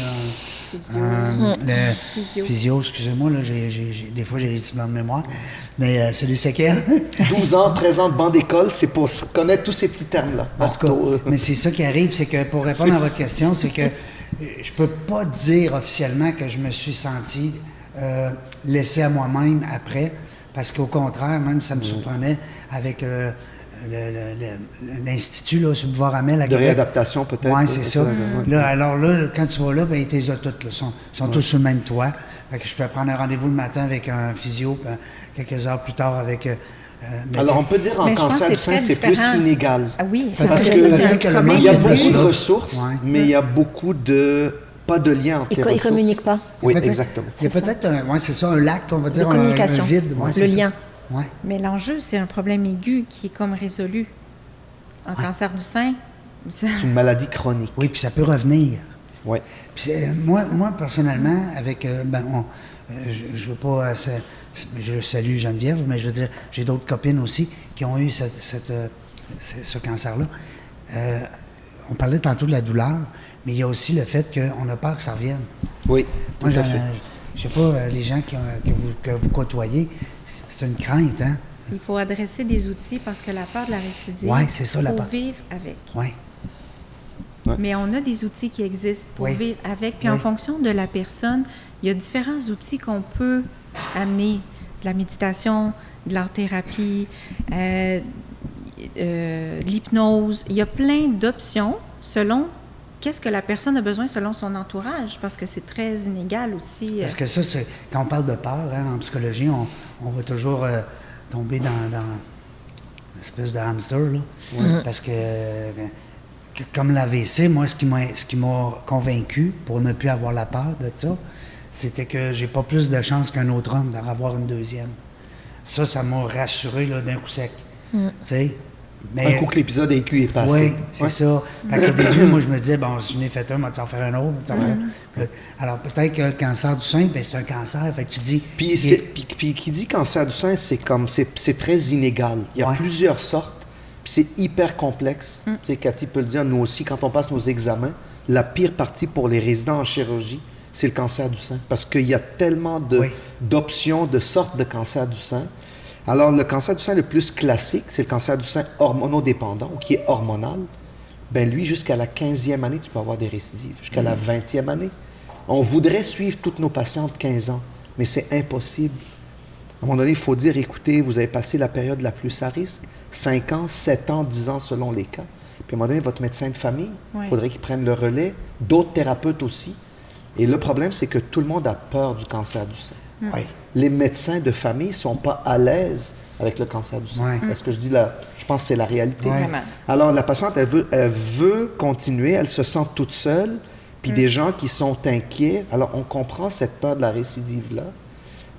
Physio. physio, excusez-moi, là, des fois j'ai des petits blancs de mémoire, mais c'est des séquelles. 12 ans, 13 ans de banc d'école, c'est pour connaître tous ces petits termes-là. En tout cas, mais c'est ça qui arrive, c'est que pour répondre à votre question, c'est que je peux pas dire officiellement que je me suis senti laissé à moi-même après, parce qu'au contraire, même ça me surprenait avec l'Institut, là, sur le boulevard Amel à De Québec. réadaptation, peut-être. Oui, c'est ça. ouais. Là, alors là, quand tu vas là, ben, ils t'es toutes, là, sont tous sur le même toit. Fait que je peux prendre un rendez-vous le matin avec un physio, puis quelques heures plus tard avec... Alors, on peut dire en Mais je pense cancer que du c'est sein, très c'est plus différent. inégal. Ah oui, Parce Parce que que peut-être que le problème, manque Il y a de beaucoup de ressources. ressources, Ouais. mais il y a beaucoup de... pas de lien entre les Ils ressources. communiquent pas. Oui, Peut-être- exactement. Il y a peut-être, c'est ça, un lac, on va dire, communication. un vide. Ouais, Le c'est ça. lien. Ouais. Mais l'enjeu, c'est un problème aigu qui est comme résolu. En cancer du sein, ça- C'est une maladie chronique. Oui, puis ça peut revenir. Oui. Puis moi, personnellement, avec... je veux pas... je salue Geneviève, mais je veux dire, j'ai d'autres copines aussi qui ont eu ce cancer-là. On parlait tantôt de la douleur, mais il y a aussi le fait qu'on a peur que ça revienne. Oui, Moi, tout à fait. je sais pas, les gens que vous côtoyez, c'est une crainte, hein? il faut adresser des outils parce que la peur de la récidive, Ouais, c'est ça, la faut peur. vivre avec. Oui. Mais on a des outils qui existent pour Oui. vivre avec. Puis en Oui. fonction de la personne, il y a différents outils qu'on peut amener. De la méditation, de l'art-thérapie, de l'hypnose. Il y a plein d'options selon qu'est-ce que la personne a besoin selon son entourage, parce que c'est très inégal aussi. Parce que ça, quand on parle de peur, hein, en psychologie, on va toujours tomber dans une espèce de hamster, là. Parce que comme l'AVC, moi, ce qui m'a convaincu pour ne plus avoir la peur de ça, c'était que j'ai pas plus de chance qu'un autre homme d'en avoir une deuxième. Ça m'a rassuré là, d'un coup sec. Tu sais? Un coup que l'épisode AQ est passé. Oui, c'est ça. Fait qu'au début, moi, je me disais, bon, si je n'ai fait un, je vais en faire un autre. Alors, peut-être que le cancer du sein, ben, c'est un cancer. Fait que tu dis. Puis qui dit cancer du sein, c'est très inégal. Il y a plusieurs sortes, puis c'est hyper complexe. Tu sais, Cathy peut le dire, nous aussi, quand on passe nos examens, la pire partie pour les résidents en chirurgie, c'est le cancer du sein. Parce qu'il y a tellement d'options, de sortes de cancer du sein. Alors, le cancer du sein le plus classique, c'est le cancer du sein hormonodépendant, ou qui est hormonal. Ben lui, jusqu'à la 15e année, tu peux avoir des récidives. Jusqu'à la 20e année. On voudrait suivre toutes nos patientes 15 ans, mais c'est impossible. À un moment donné, il faut dire, écoutez, vous avez passé la période la plus à risque, 5 ans, 7 ans, 10 ans selon les cas. Puis à un moment donné, votre médecin de famille, il faudrait qu'il prenne le relais, d'autres thérapeutes aussi. Et le problème, c'est que tout le monde a peur du cancer du sein. Les médecins de famille ne sont pas à l'aise avec le cancer du sein. Parce que je dis là, je pense que c'est la réalité. Alors, la patiente, elle veut continuer, elle se sent toute seule, puis des gens qui sont inquiets. Alors, on comprend cette peur de la récidive-là,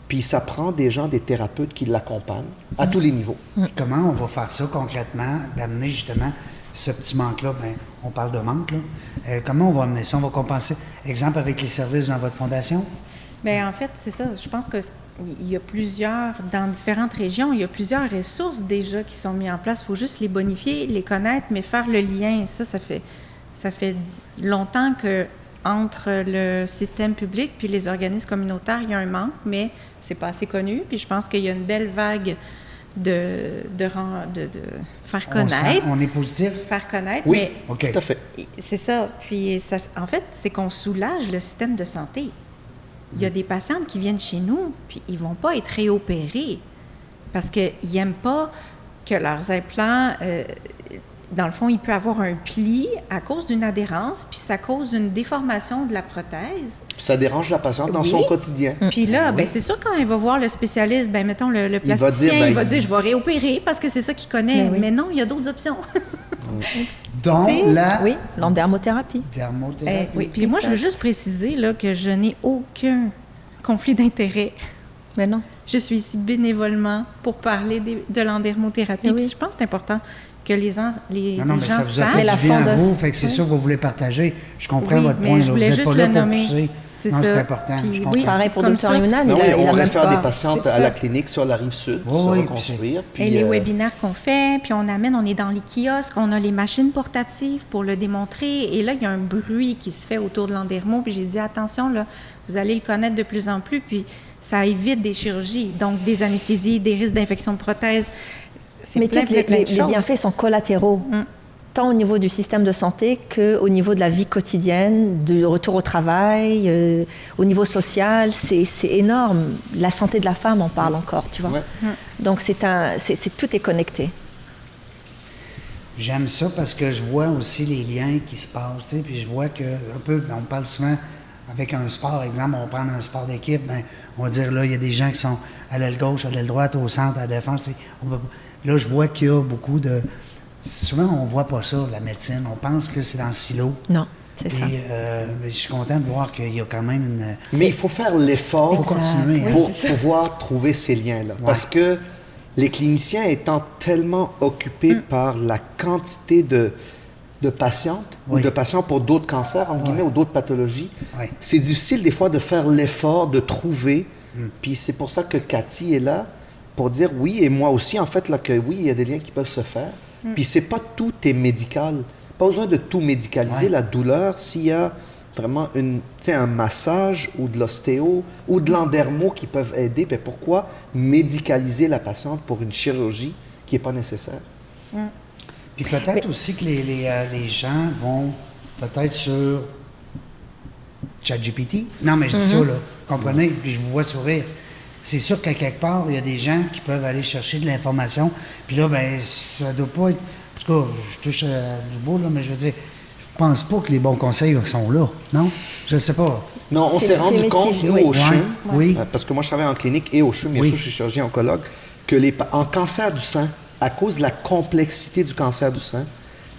puis ça prend des gens, des thérapeutes qui l'accompagnent à tous les niveaux. Comment on va faire ça concrètement, d'amener justement ce petit manque-là? Bien, on parle de manque, là. Comment on va amener ça? On va compenser, exemple, avec les services dans votre fondation? Bien, en fait, c'est ça. Je pense qu'il y a dans différentes régions, il y a plusieurs ressources déjà qui sont mises en place. Il faut juste les bonifier, les connaître, mais faire le lien. Ça fait longtemps que entre le système public puis les organismes communautaires, il y a un manque, mais c'est pas assez connu. Puis je pense qu'il y a une belle vague de faire connaître. On est positif? Faire connaître, oui, mais tout à fait. C'est ça. Puis ça, en fait, c'est qu'on soulage le système de santé. Il y a des patientes qui viennent chez nous, puis ils ne vont pas être réopérés parce qu'ils n'aiment pas que leurs implants, dans le fond, il peut avoir un pli à cause d'une adhérence, puis ça cause une déformation de la prothèse. Puis ça dérange la patiente dans son quotidien. Puis là, ben, c'est sûr, quand elle va voir le spécialiste, ben, mettons le plasticien, il va dire, je vais réopérer parce que c'est ça qu'il connaît. Mais non, il y a d'autres options. Donc, Oui, l'endermothérapie. Oui. Puis moi, je veux juste préciser là, que je n'ai aucun conflit d'intérêt. Mais non. Je suis ici bénévolement pour parler de l'endermothérapie. Puis je pense que c'est important que les gens mais sachent. ça vous a fait du bien à vous, fait que c'est ça que vous voulez partager. Je comprends votre point. Vous n'êtes pas là pour pousser. C'est important. Puis, pareil pour Dr. Younan. On réfère des patientes à la clinique sur la rive sud pour se reconstruire. Et les webinaires qu'on fait, puis on est dans les kiosques, on a les machines portatives pour le démontrer. Et là, il y a un bruit qui se fait autour de l'endermo. Puis j'ai dit, attention, là, vous allez le connaître de plus en plus. Puis ça évite des chirurgies, donc des anesthésies, des risques d'infection de prothèses. Mais les bienfaits sont collatéraux, tant au niveau du système de santé qu'au niveau de la vie quotidienne, du retour au travail, au niveau social. C'est énorme. La santé de la femme, on parle encore, tu vois. Donc, tout est connecté. J'aime ça parce que je vois aussi les liens qui se passent, tu sais, puis je vois que, un peu, on parle souvent avec un sport, exemple, on prend un sport d'équipe, ben, on va dire, là, il y a des gens qui sont à l'aile gauche, à l'aile droite, au centre, à la défense. Là, je vois qu'il y a beaucoup de... Souvent, on ne voit pas ça, la médecine. On pense que c'est dans le silo. Non, c'est ça. Je suis content de voir qu'il y a quand même une... Mais il faut faire l'effort pour continuer, pour pouvoir trouver ces liens-là. Ouais. Parce que les cliniciens étant tellement occupés par la quantité de patientes ou de patients pour d'autres cancers, entre guillemets, ou d'autres pathologies, c'est difficile des fois de faire l'effort de trouver. Puis c'est pour ça que Cathy est là, pour dire oui, et moi aussi, en fait, là, que oui, il y a des liens qui peuvent se faire. Puis c'est pas tout est médical. Pas besoin de tout médicaliser, la douleur. S'il y a vraiment un massage ou de l'ostéo ou de l'endermo qui peuvent aider, bien pourquoi médicaliser la patiente pour une chirurgie qui n'est pas nécessaire? Puis peut-être aussi que les gens vont peut-être sur ChatGPT. Non, mais je dis ça, là. Comprenez? Puis je vous vois sourire. C'est sûr qu'à quelque part, il y a des gens qui peuvent aller chercher de l'information. Puis là, bien, ça doit pas être... En tout cas, je touche du beau, là, mais je veux dire, je pense pas que les bons conseils sont là, non? Je sais pas. Non, on s'est rendu compte, nous, au CHUM, parce que moi, je travaille en clinique et au CHUM, bien sûr, je suis chirurgien oncologue, que en cancer du sein, à cause de la complexité du cancer du sein,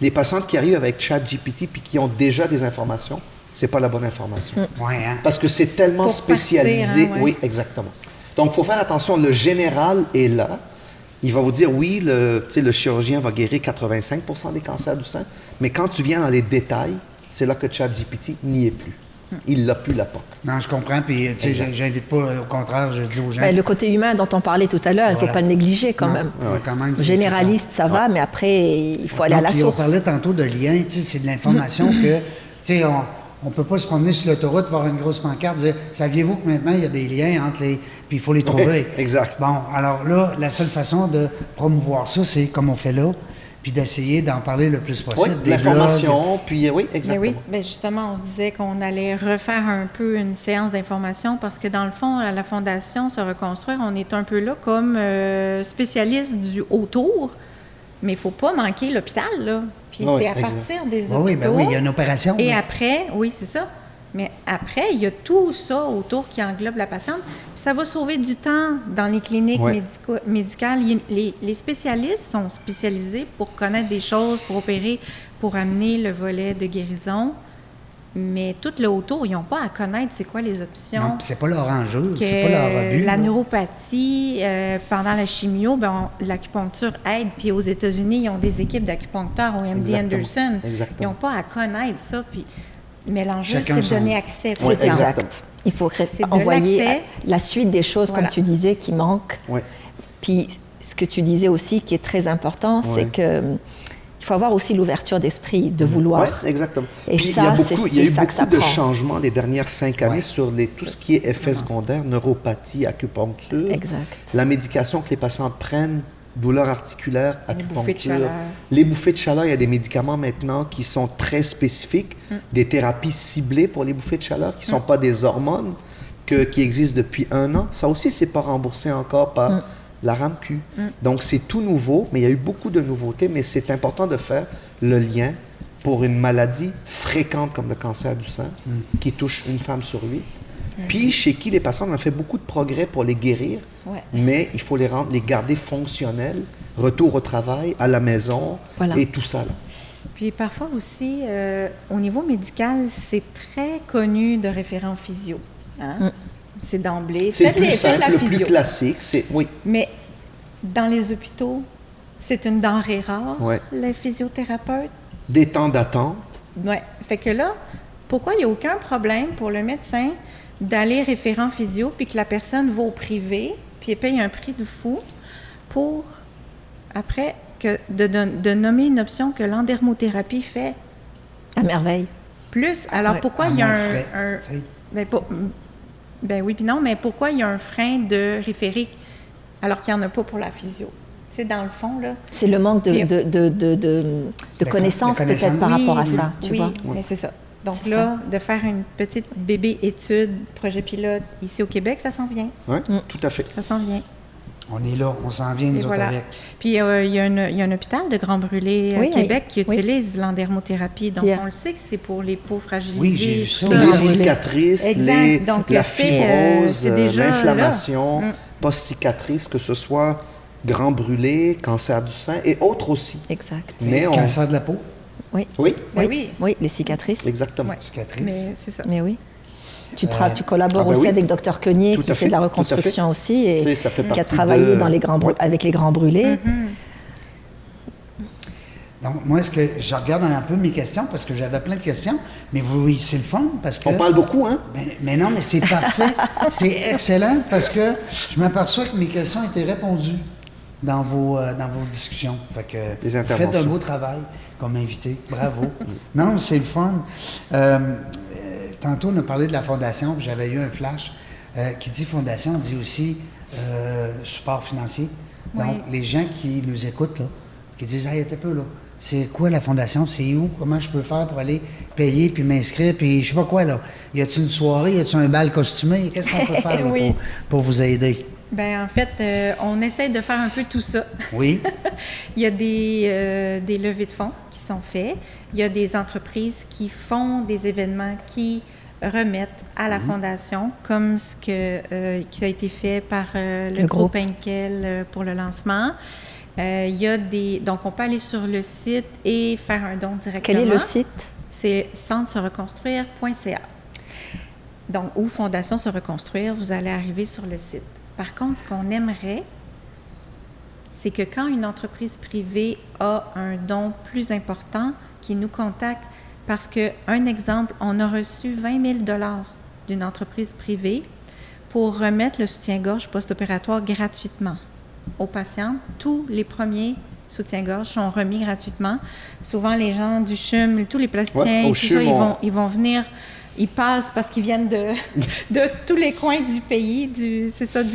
les patientes qui arrivent avec ChatGPT puis qui ont déjà des informations, c'est pas la bonne information. Parce que c'est tellement spécialisé. Oui, exactement. Donc, il faut faire attention. Le général est là. Il va vous dire, oui, le chirurgien va guérir 85% des cancers du sein, mais quand tu viens dans les détails, c'est là que ChatGPT n'y est plus. Il n'a plus la POC. Non, je comprends. Puis, tu sais, j'invite pas, au contraire, je dis aux gens. Ben, le côté humain dont on parlait tout à l'heure, il ne faut Voilà. pas le négliger quand Non, même. ouais, quand même, c'est Généraliste, ça va, mais après, il faut aller à la Puis source. On parlait tantôt de lien, tu sais, c'est de l'information que, tu sais, on ne peut pas se promener sur l'autoroute, voir une grosse pancarte, dire « Saviez-vous que maintenant, il y a des liens entre les... » Puis il faut les trouver. Exact. Bon, alors là, la seule façon de promouvoir ça, c'est comme on fait là, puis d'essayer d'en parler le plus Oui, possible. de l'information, puis oui, Mais exactement. oui, bien justement, on se disait qu'on allait refaire un peu une séance d'information parce que dans le fond, à la Fondation Se Reconstruire, on est un peu là comme spécialiste du autour, mais il ne faut pas manquer l'hôpital, là. Puis Oui, c'est à exact. partir des Oui, hôpitaux. oui, ben oui, il y a une opération. Et là. après, oui, c'est ça. Mais après, il y a tout ça autour qui englobe la patiente. Puis ça va sauver du temps dans les cliniques Ouais. médicales. Les spécialistes sont spécialisés pour connaître des choses, pour opérer, pour amener le volet de guérison. Mais tout le autour, ils n'ont pas à connaître c'est quoi les options. Non, puis c'est pas leur enjeu, Que c'est pas leur but. la là. neuropathie, pendant la chimio, l'acupuncture aide. Puis aux États-Unis, ils ont des équipes d'acupuncteurs au MD Exactement. Anderson. Exactement. Ils n'ont pas à connaître ça. Mais l'enjeu, Chacun c'est de son- donner accès. Oui, C'est exactement. exact. Il faut C'est de envoyer l'accès. la suite des choses, Voilà. comme tu disais, qui manquent. Oui. Puis ce que tu disais aussi, qui est très important, Ouais. c'est que il faut avoir aussi l'ouverture d'esprit de vouloir. Oui, exactement. Et Puis, ça, il y a, c'est- beaucoup, il y a c'est eu ça que ça beaucoup de prend. changements les dernières 5 années Ouais. sur tout ce qui est effets secondaires, neuropathie, acupuncture. Exact. La médication que les patients prennent, douleur articulaire, Les bouffées de acupuncture. chaleur. Les bouffées de chaleur, il y a des médicaments maintenant qui sont très spécifiques, des thérapies ciblées pour les bouffées de chaleur, qui ne sont pas des hormones qui existent depuis 1 an. Ça aussi, c'est pas remboursé encore par la RAMQ. Donc, c'est tout nouveau, mais il y a eu beaucoup de nouveautés, mais c'est important de faire le lien pour une maladie fréquente comme le cancer du sein, qui touche une femme sur 8. Puis, chez qui les patients ont fait beaucoup de progrès pour les guérir, Ouais. mais il faut les garder fonctionnels, retour au travail, à la maison, Voilà. et tout ça. Là. Puis parfois aussi, au niveau médical, c'est très connu de référents physio. Hein? C'est d'emblée. C'est le Faites plus faites la simple, le plus physio. classique. C'est, oui, Mais dans les hôpitaux, c'est une denrée rare, Ouais. les physiothérapeutes. des temps d'attente. Ouais. Fait que là, pourquoi il n'y a aucun problème pour le médecin d'aller référent physio puis que la personne va au privé puis elle paye un prix de fou pour, après, de nommer une option que l'endermothérapie fait À merveille. plus. Alors, Ouais. pourquoi À il y a moins de un... frais, un- tu sais. ben oui, puis non, mais pourquoi il y a un frein de référer alors qu'il n'y en a pas pour la physio? Tu sais, dans le fond, là... C'est le manque de, Puis- de connaissances de peut-être par Oui, rapport à ça, tu oui, vois. mais c'est ça. Donc C'est là, de faire une petite bébé étude, projet pilote, ici au Québec, ça s'en vient. Oui, tout à fait. Ça s'en vient. On est là, on s'en vient, nous Et autres, voilà. avec. Puis il y a un hôpital de Grand Brûlé Oui, à Québec qui oui. utilise l'endermothérapie. Donc Bien. on le sait que c'est pour les peaux fragilisées. Oui, j'ai vu ça. tout Les Oui, cicatrices, Exact. Donc, la le fait, fibrose, c'est déjà l'inflammation, là. Mm. post-cicatrice, que ce soit grand brûlé, cancer du sein et autres aussi. Exact. Mais on... Cancer de la peau, Oui. Oui, Ben Oui. oui. Oui, les cicatrices. exactement. Ouais. cicatrice. Mais c'est ça. Mais oui. Tu collabores Ah ben aussi oui. avec Dr Quenier Tout qui à fait de la fait, tout à reconstruction aussi Tu sais, et ça fait qui a partie travaillé de- dans les Oui. avec les grands brûlés. Donc, moi, est-ce que je regarde un peu mes questions parce que j'avais plein de questions, mais oui, c'est le fun parce que. On parle beaucoup, hein? Mais non, mais c'est parfait. C'est excellent parce que je m'aperçois que mes questions étaient répondues dans vos discussions. Fait que Les vous faites interventions. un beau travail comme invité. Bravo. Non, c'est le fun. Tantôt, on a parlé de la fondation, puis j'avais eu un flash qui dit fondation, dit aussi support financier. Donc, Oui. les gens qui nous écoutent, là, qui disent, hey, attends un peu, là, c'est quoi la fondation? C'est où? Comment je peux faire pour aller payer puis m'inscrire? Puis je sais pas quoi, là. Y a-t-il une soirée? Y a-t-il un bal costumé? Qu'est-ce qu'on peut faire là, Oui. pour vous aider? Ben en fait, on essaie de faire un peu tout ça. Oui? Il y a des levées de fonds qui sont faites. Il y a des entreprises qui font des événements qui remettent à la fondation, comme ce qui a été fait par le groupe Henkel pour le lancement. Il y a donc on peut aller sur le site et faire un don directement. Quel est le site? C'est centre-se-reconstruire.ca. Donc, ou Fondation Se Reconstruire, vous allez arriver sur le site. Par contre, ce qu'on aimerait, c'est que quand une entreprise privée a un don plus important, qu'ils nous contactent. Parce qu'un exemple, on a reçu 20 000 $ d'une entreprise privée pour remettre le soutien-gorge post-opératoire gratuitement aux patients. Tous les premiers soutiens-gorge sont remis gratuitement. Souvent, les gens du CHUM, tous les plasticiens, tout ça, ils vont venir, ils passent parce qu'ils viennent de tous les coins du pays, du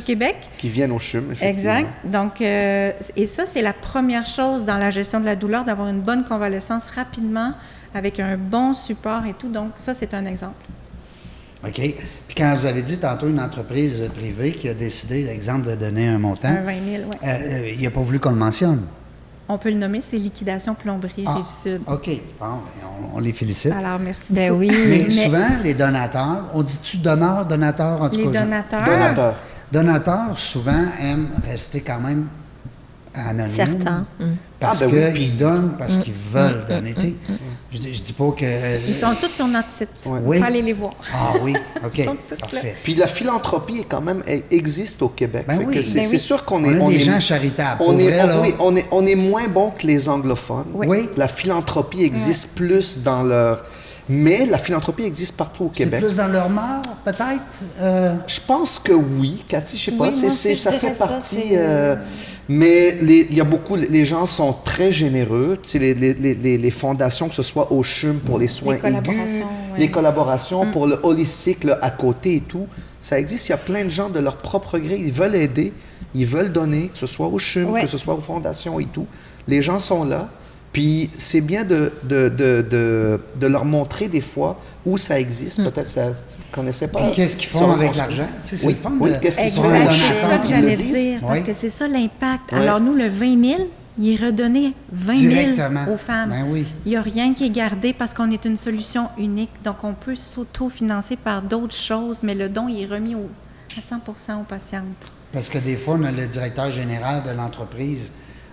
Québec. Qui viennent au CHUM, effectivement. Exact. Donc, et ça, c'est la première chose dans la gestion de la douleur, d'avoir une bonne convalescence rapidement, avec un bon support et tout. Donc, ça, c'est un exemple. OK. Puis quand vous avez dit tantôt une entreprise privée qui a décidé, l'exemple, de donner un montant, Un 20 000, oui. il n'a pas voulu qu'on le mentionne. On peut le nommer, c'est Liquidation Plomberie Rive-Sud. OK. Bon, on les félicite. Alors, merci beaucoup. Ben oui. Mais souvent, les donateurs, on dit-tu donneur, donateur, en tout cas? Les donateurs. Donateurs, souvent, aiment rester quand même anonymes. Certains. Parce qu'ils donnent, parce qu'ils veulent donner. Tu sais, je dis pas que... Ils sont tous sur notre site. Oui. Il faut aller les voir. Ah oui, OK. Ils sont tous Parfait. là. Puis la philanthropie, quand même, elle existe au Québec. Ben oui. C'est sûr qu'on On est... a des gens charitables. On Pour est, vrai, là. oui, on est moins bon que les anglophones. Oui. La philanthropie existe plus dans leur... Mais la philanthropie existe partout au C'est Québec. plus dans leur mort, peut-être? Je pense que oui, Cathy, je sais pas, Oui, moi aussi, ça je fait dirais ça, partie... c'est- mais il y a beaucoup... Les gens sont très généreux. Tu sais, les fondations, que ce soit au CHUM pour les soins aigus, collaborations, ouais. les collaborations pour le holistique là, à côté et tout, ça existe. Il y a plein de gens de leur propre gré, ils veulent aider, ils veulent donner, que ce soit au CHUM, Ouais. que ce soit aux fondations et tout. Les gens sont là. Puis c'est bien de leur montrer des fois où ça existe. Peut-être ça ne connaissait pas. Puis qu'est-ce qu'ils font avec l'argent? Tu sais, c'est Oui, le fun oui, de... qu'est-ce qu'ils Exact. font Exact, avec c'est l'argent? ça que Ils j'allais le disent. dire, parce Oui. que c'est ça l'impact. Ouais. Alors nous, le 20 000, il est redonné 20 000 Directement. aux femmes. Ben oui. Il n'y a rien qui est gardé parce qu'on est une solution unique. Donc, on peut s'auto-financer par d'autres choses, mais le don, il est remis à 100% aux patientes. Parce que des fois, on a le directeur général de l'entreprise,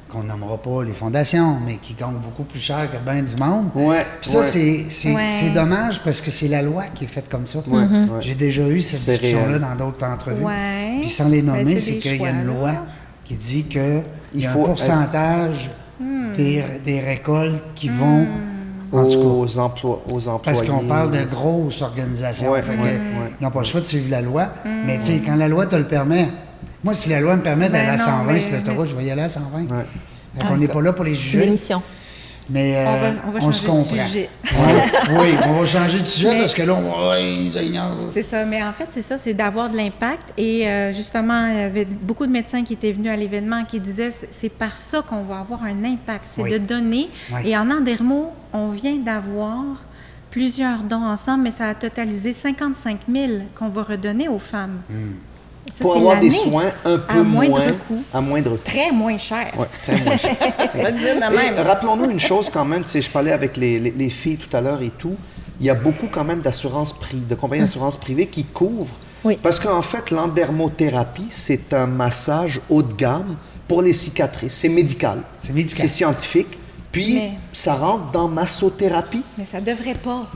qu'on nommera pas les fondations, mais qui gagne beaucoup plus cher que bien du monde. Ouais, Puis ça, ouais. c'est dommage parce que c'est la loi qui est faite comme ça. Ouais, ouais. J'ai déjà eu cette C'est discussion-là réel. dans d'autres entrevues. Ouais. Puis sans les nommer, Ben, c'est c'est des qu'il y a une choix, loi là. qui dit qu'il y a un faut pourcentage des récoltes qui vont... En tout cas, Aux employés. parce qu'on parle de grosses organisations. Ouais, Fait que ouais, ils n'ont pas le choix de suivre la loi. Mais tu sais, quand la loi te le permet, moi, si la loi me permet d'aller à Ben non, 120 mais- sur l'autoroute, je vais y aller à 120. Ouais. Donc, on n'est pas là pour les juger. L'émission. Mais On va on se changer de comprend. sujet. Ouais, oui, on va changer de sujet Mais- parce que là, on... C'est ça, mais en fait, c'est ça, c'est d'avoir de l'impact. Et justement, il y avait beaucoup de médecins qui étaient venus à l'événement qui disaient c'est par ça qu'on va avoir un impact, c'est Oui. de donner. Oui. Et en Andermo, on vient d'avoir plusieurs dons ensemble, mais ça a totalisé 55 000 qu'on va redonner aux femmes. Ça, Pour c'est avoir des l'année, soins un peu à moindre moins... coût. À moindre coût. Très moins cher. Ouais, très moins cher. Je vais te dire de même. Et rappelons-nous une chose quand même, tu sais, je parlais avec les filles tout à l'heure et tout, il y a beaucoup quand même de compagnies d'assurance privée qui couvrent. Oui. Parce qu'en fait, l'endermothérapie, c'est un massage haut de gamme pour les cicatrices. C'est médical. C'est médical. C'est scientifique. Puis, Mais- ça rentre dans massothérapie. Mais ça devrait pas.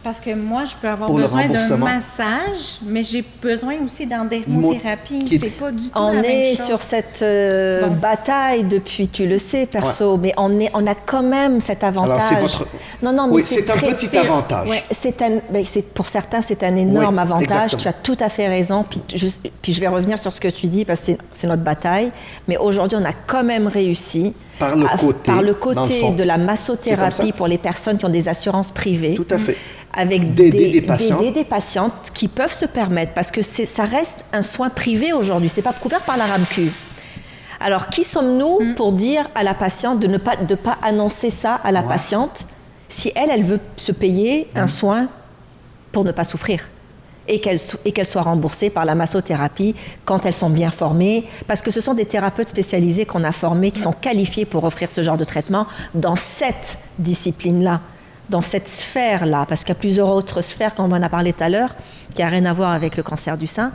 Parce que moi, je peux avoir Pour le besoin d'un remboursement. massage, mais j'ai besoin aussi d'endermothérapie. Qui est- C'est pas du tout On la même est chose. sur cette Bon. bataille depuis, tu le sais, perso, mais on a quand même cet avantage. Alors, c'est votre- Non, mais Oui, c'est un très- petit c'est- avantage. Ouais, pour certains, c'est un énorme Oui, avantage. exactement. Tu as tout à fait raison. Puis je vais revenir sur ce que tu dis parce que c'est notre bataille. Mais aujourd'hui, on a quand même réussi Par le côté, par le dans le côté fond. de la C'est comme massothérapie ça. pour les personnes qui ont des assurances privées. Tout à fait. Avec D'aider des patientes. d'aider des patientes qui peuvent se permettre, parce que ça reste un soin privé aujourd'hui, c'est pas couvert par la RAMQ. Alors, qui sommes-nous pour dire à la patiente de ne pas annoncer ça à la patiente si elle veut se payer un soin pour ne pas souffrir et qu'elle soit remboursée par la massothérapie quand elles sont bien formées, parce que ce sont des thérapeutes spécialisés qu'on a formés qui sont qualifiés pour offrir ce genre de traitement dans cette discipline-là. dans cette sphère-là, parce qu'il y a plusieurs autres sphères, comme on en a parlé tout à l'heure, qui n'a rien à voir avec le cancer du sein.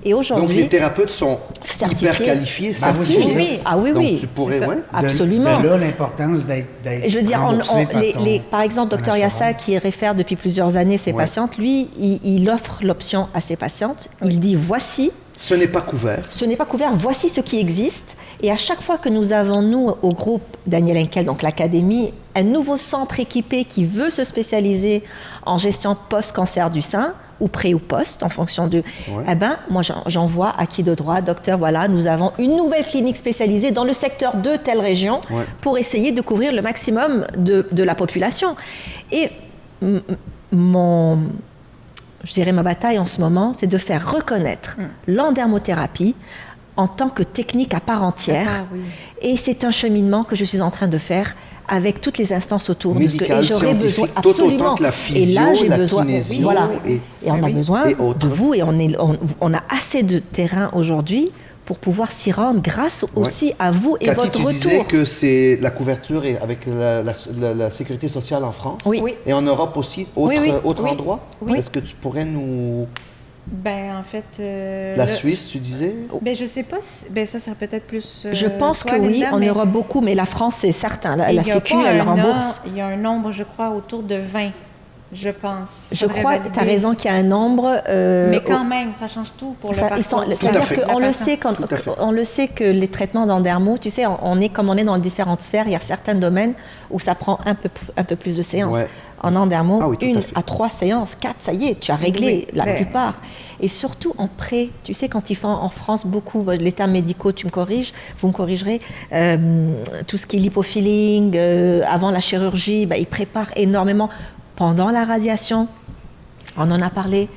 Et aujourd'hui, Donc, les thérapeutes sont certifiés. hyper qualifiés, Ben, certifiés. oui. Ah oui, Donc, oui. tu pourrais, C'est ça. ouais. Absolument. De là, l'importance d'être Je veux dire, remboursé par par exemple, Dr Yassa, qui réfère depuis plusieurs années ses Ouais. patientes, lui, il offre l'option à ses patientes. Il dit, voici, Ce n'est pas couvert. ce n'est pas couvert, voici ce qui existe. Et à chaque fois que nous avons, nous, au groupe Daniel Henkel, donc l'académie, un nouveau centre équipé qui veut se spécialiser en gestion post-cancer du sein, ou pré ou post, en fonction de... Ouais. Eh ben, moi, j'envoie à qui de droit, docteur, voilà, nous avons une nouvelle clinique spécialisée dans le secteur de telle région Ouais. pour essayer de couvrir le maximum de la population. Et je dirais ma bataille en ce moment, c'est de faire reconnaître l'endermothérapie en tant que technique à part entière. Ah, oui. Et c'est un cheminement que je suis en train de faire avec toutes les instances autour Médical, et j'aurais besoin scientifique, tout autant absolument. que la physio, et là, j'ai la besoin, kinésio voilà. et on a oui. besoin Et autres. de vous et on a assez de terrain aujourd'hui pour pouvoir s'y rendre grâce aussi à vous et Cathy, votre tu disais retour. que c'est la couverture est avec la sécurité sociale en France. Oui. Oui. Et en Europe aussi, autre Oui. endroit. Oui. Est-ce que tu pourrais nous... Ben, en fait... La Suisse, tu disais? Ben, je sais pas si... Ben, ça serait peut-être plus... Je pense toi, que oui, Linda, en mais Europe beaucoup, mais la France, c'est certain. La il y a Sécu, pas elle un rembourse. Il y a un nombre, je crois, autour de 20, je pense. Je Faudrait crois que tu as valider. raison qu'il y a un nombre. Mais quand même, ça change tout pour le parcours. C'est-à-dire fait. qu'on le La sait, Tout à fait. on le sait que les traitements d'endermo, tu sais, on est comme on est dans les différentes sphères, il y a certains domaines où ça prend un peu plus de séances. Ouais. En endermo, Ah oui, tout à 1 fait. à 3 séances, 4, ça y est, tu as réglé Oui, la ben. plupart. Et surtout en pré, tu sais, quand ils font en France beaucoup, les termes médicaux, tu me corriges, vous me corrigerez, tout ce qui est lipofilling, avant la chirurgie, ils préparent énormément pendant la radiation. On en a parlé.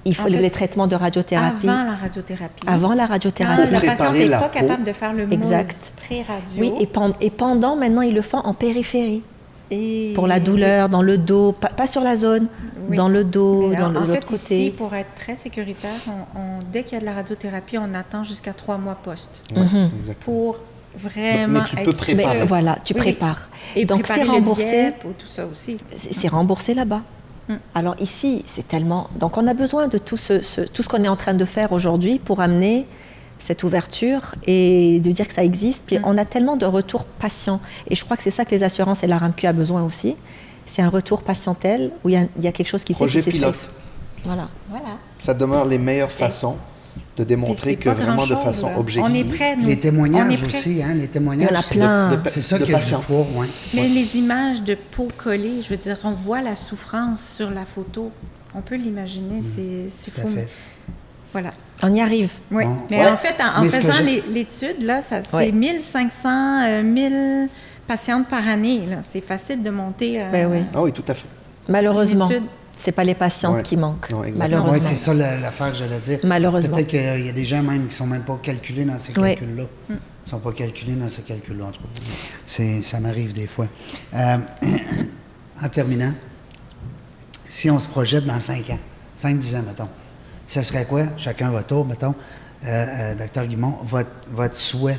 Il faut En fait, les traitements de radiothérapie. Avant la radiothérapie. Avant la Quand radiothérapie. la préparer patiente n'est la pas peau. capable de faire le moule Exact. pré-radio. Oui, et pendant, maintenant, ils le font en périphérie. Et- Pour la douleur, dans le dos, pas sur la zone, Oui. dans le dos, Mais dans en l'autre fait, côté. ici, pour être très sécuritaire, dès qu'il y a de la radiothérapie, on attend jusqu'à 3 mois post Ouais, Mhm. exactement. pour vraiment Mais tu peux être préparer. Mais voilà, tu Oui, prépares. Et Donc c'est préparer le remboursé. DIEP ou tout ça aussi. C'est remboursé là-bas. Mm. Alors ici, c'est tellement... Donc on a besoin de tout ce qu'on est en train de faire aujourd'hui pour amener cette ouverture et de dire que ça existe. Puis on a tellement de retours patients. Et je crois que c'est ça que les assurances et la RAMQ a besoin aussi. C'est un retour patientel où il y a quelque chose qui Projet c'est pilote. safe. Voilà. Voilà. Ça demeure les meilleures façons de démontrer Et c'est que pas vraiment de grand-chose, façon là. objective. On est prêts, nous. Les On est témoignages prêts. aussi, hein, les témoignages. Il y en a c'est- plein. C'est ça de qui a du patients. poids, oui. Mais les images de peau collée, je veux dire, on voit la souffrance sur la photo. On peut l'imaginer, c'est Tout à fou. fait. Voilà. On y arrive. Oui. Bon. Mais Ouais. en fait, en Mais ce que faisant j'ai- l'étude, là, c'est Ouais. 1500, 1000 patientes par année. Là. C'est facile de monter. Ben oui. Ah oui, tout à fait. Malheureusement, Une étude. c'est pas les patientes Ouais. qui manquent. Non, exactement. Malheureusement. Oui, c'est ça l'affaire que j'allais dire. Malheureusement. Peut-être qu'il y a des gens même qui ne sont même pas calculés dans ces Oui. calculs-là. Ils ne sont pas calculés dans ces calculs-là, en tout cas. Ça m'arrive des fois. En terminant, si on se projette dans 5 ans, 5-10 ans, mettons, ça serait quoi, chacun votre tour, mettons, Dr Guimond, votre souhait?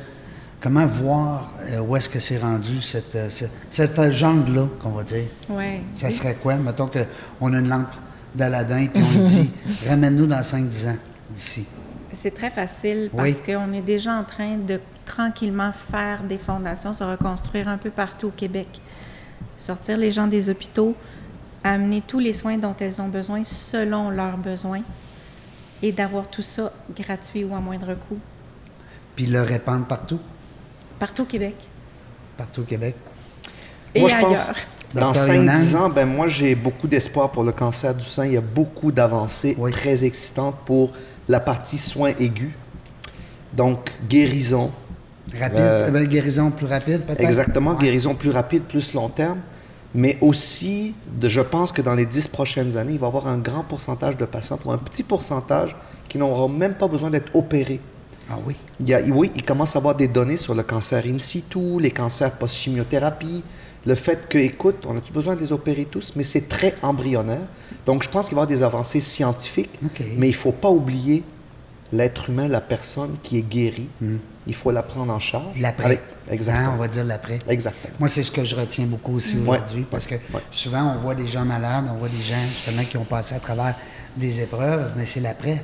Comment voir où est-ce que c'est rendu, cette jungle-là, qu'on va dire? Ouais. Ça serait quoi? Mettons qu'on a une lampe d'Aladin puis on lui dit « Ramène-nous dans 5-10 ans d'ici. C'est très facile parce Oui. qu'on est déjà en train de tranquillement faire des fondations, se reconstruire un peu partout au Québec. Sortir les gens des hôpitaux, amener tous les soins dont elles ont besoin selon leurs besoins et d'avoir tout ça gratuit ou à moindre coût Puis le répandre partout, partout au Québec partout au Québec. et Moi, je ailleurs. pense, dans Dr. 5-10 Yonan. ans, moi, j'ai beaucoup d'espoir pour le cancer du sein. Il y a beaucoup d'avancées Oui. très excitantes pour la partie soins aigus. Donc, guérison. Rapide, guérison plus rapide peut-être? Exactement, Ouais. guérison plus rapide, plus long terme. Mais aussi, je pense que dans les 10 prochaines années, il va y avoir un grand pourcentage de patientes ou un petit pourcentage qui n'auront même pas besoin d'être opérés. Ah oui. Oui, il commence à avoir des données sur le cancer in situ, les cancers post-chimiothérapie, le fait que, écoute, on a-tu besoin de les opérer tous, mais c'est très embryonnaire. Donc, je pense qu'il va y avoir des avancées scientifiques, OK. mais il ne faut pas oublier l'être humain, la personne qui est guérie il faut la prendre en charge. L'après. Exactement. On va dire l'après. Exactement. Moi, c'est ce que je retiens beaucoup aussi aujourd'hui, parce que Ouais. souvent, on voit des gens malades, on voit des gens, justement, qui ont passé à travers des épreuves, mais c'est l'après.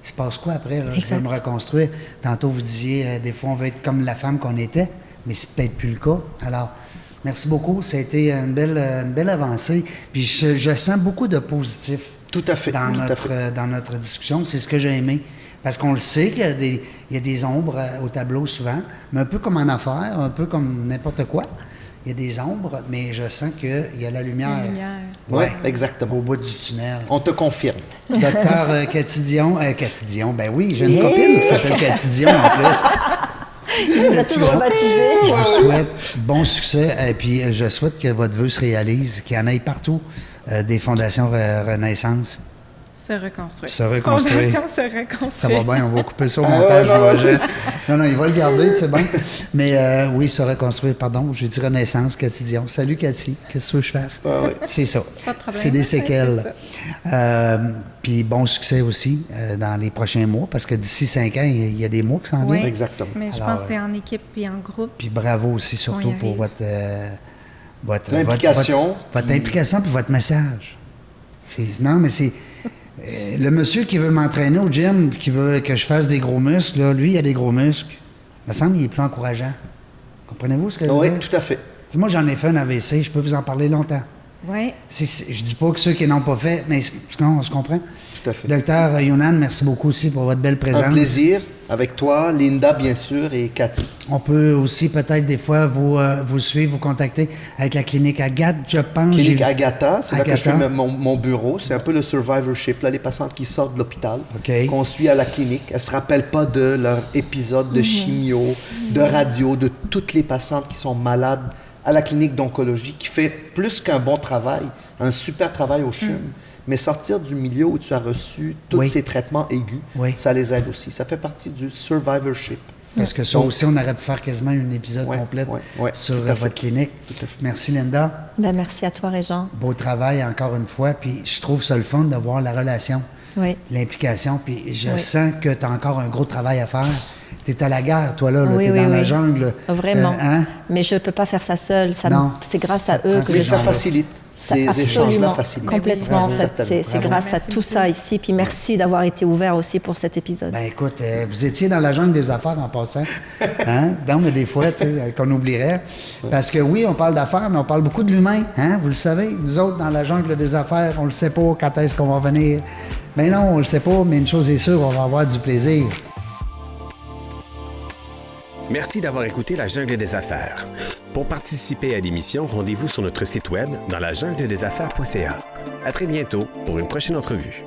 Il se passe quoi après? Là? Je veux me reconstruire. Tantôt, vous disiez, des fois, on veut être comme la femme qu'on était, mais c'est peut-être plus le cas. Alors, merci beaucoup. Ça a été une belle avancée. Puis, je sens beaucoup de positif Tout à fait. dans notre discussion. C'est ce que j'ai aimé. Parce qu'on le sait qu'il y a des ombres au tableau souvent, mais un peu comme en affaires, un peu comme n'importe quoi. Il y a des ombres, mais je sens qu'il y a la lumière. La lumière. Oui, exactement. Au bout du tunnel. On te confirme. Docteur Cathy Dion, ben oui, j'ai une copine qui s'appelle Cathy Dion en plus. Il nous a tous rebaptisés. Je vous souhaite bon succès et puis je souhaite que votre vœu se réalise, qu'il y en ait partout des fondations Renaissance. Se reconstruire. Se reconstruire. Fondation se reconstruire. Ça va bien, on va couper ça au montage. Non, il va le garder, c'est bon. Mais oui, se reconstruire, pardon, j'ai dit Renaissance, Cathy Dion. Salut Cathy, qu'est-ce que tu veux que je fasse? Oui. C'est ça. Pas de problème. C'est des Ouais, séquelles. Puis bon succès aussi dans les prochains mois, parce que d'ici 5 ans, il y a des mois qui s'en Oui. viennent. Exactement. Mais je Alors, pense que c'est en équipe et en groupe. Puis bravo aussi, surtout On y pour arrive. votre L'implication. Votre implication puis votre message. Non, mais c'est... le monsieur qui veut m'entraîner au gym, qui veut que je fasse des gros muscles, là, lui, il a des gros muscles. Il me semble qu'il est plus encourageant. Comprenez-vous ce que je veux Oui, dire? tout à fait. Tu sais, moi, j'en ai fait un AVC, je peux vous en parler longtemps. Oui. Je dis pas que ceux qui n'ont pas fait, mais on se comprend. Tout à fait. Docteur Younan, merci beaucoup aussi pour votre belle présence. Un plaisir avec toi, Linda, bien sûr, et Cathy. On peut aussi peut-être des fois vous suivre, vous contacter avec la clinique Agathe, je pense. Clinique Agatha, c'est là que je Agatha. fais mon bureau. C'est un peu le survivorship, là, les patientes qui sortent de l'hôpital, OK. qu'on suit à la clinique. Elles ne se rappellent pas de leur épisode de chimio, de radio, de toutes les patientes qui sont malades à la clinique d'oncologie, qui fait plus qu'un bon travail, un super travail au CHUM. Mais sortir du milieu où tu as reçu tous Oui. ces traitements aigus, Oui. ça les aide aussi. Ça fait partie du survivorship. Parce que ça aussi, on aurait pu faire quasiment un épisode Ouais, complet ouais, sur tout à fait. votre clinique. Tout à fait. Merci Linda. Ben, merci à toi, Régent. Beau travail encore une fois. Puis je trouve ça le fun de voir la relation, Oui. l'implication. Puis je Oui. sens que tu as encore un gros travail à faire. Tu es à la guerre, toi, là. Oui, tu es oui, dans la oui. jungle. Vraiment. Hein? Mais je ne peux pas faire ça seule. Non. C'est grâce Ça à te eux prend que ces Mais je ça gens-là. facilite. Ces échanges-là Absolument, facilitent. complètement. Bravo. C'est Bravo. grâce à Merci tout ça beaucoup. ici. Puis merci d'avoir été ouvert aussi pour cet épisode. Ben écoute, vous étiez dans la jungle des affaires en passant. Hein? Non, mais des fois, tu sais, qu'on oublierait. Parce que oui, on parle d'affaires, mais on parle beaucoup de l'humain. Hein? Vous le savez, nous autres, dans la jungle des affaires, on ne le sait pas quand est-ce qu'on va venir. Ben non, on le sait pas, mais une chose est sûre, on va avoir du plaisir. Merci d'avoir écouté La Jungle des Affaires. Pour participer à l'émission, rendez-vous sur notre site web dans lajungleDesAffaires.ca. À très bientôt pour une prochaine entrevue.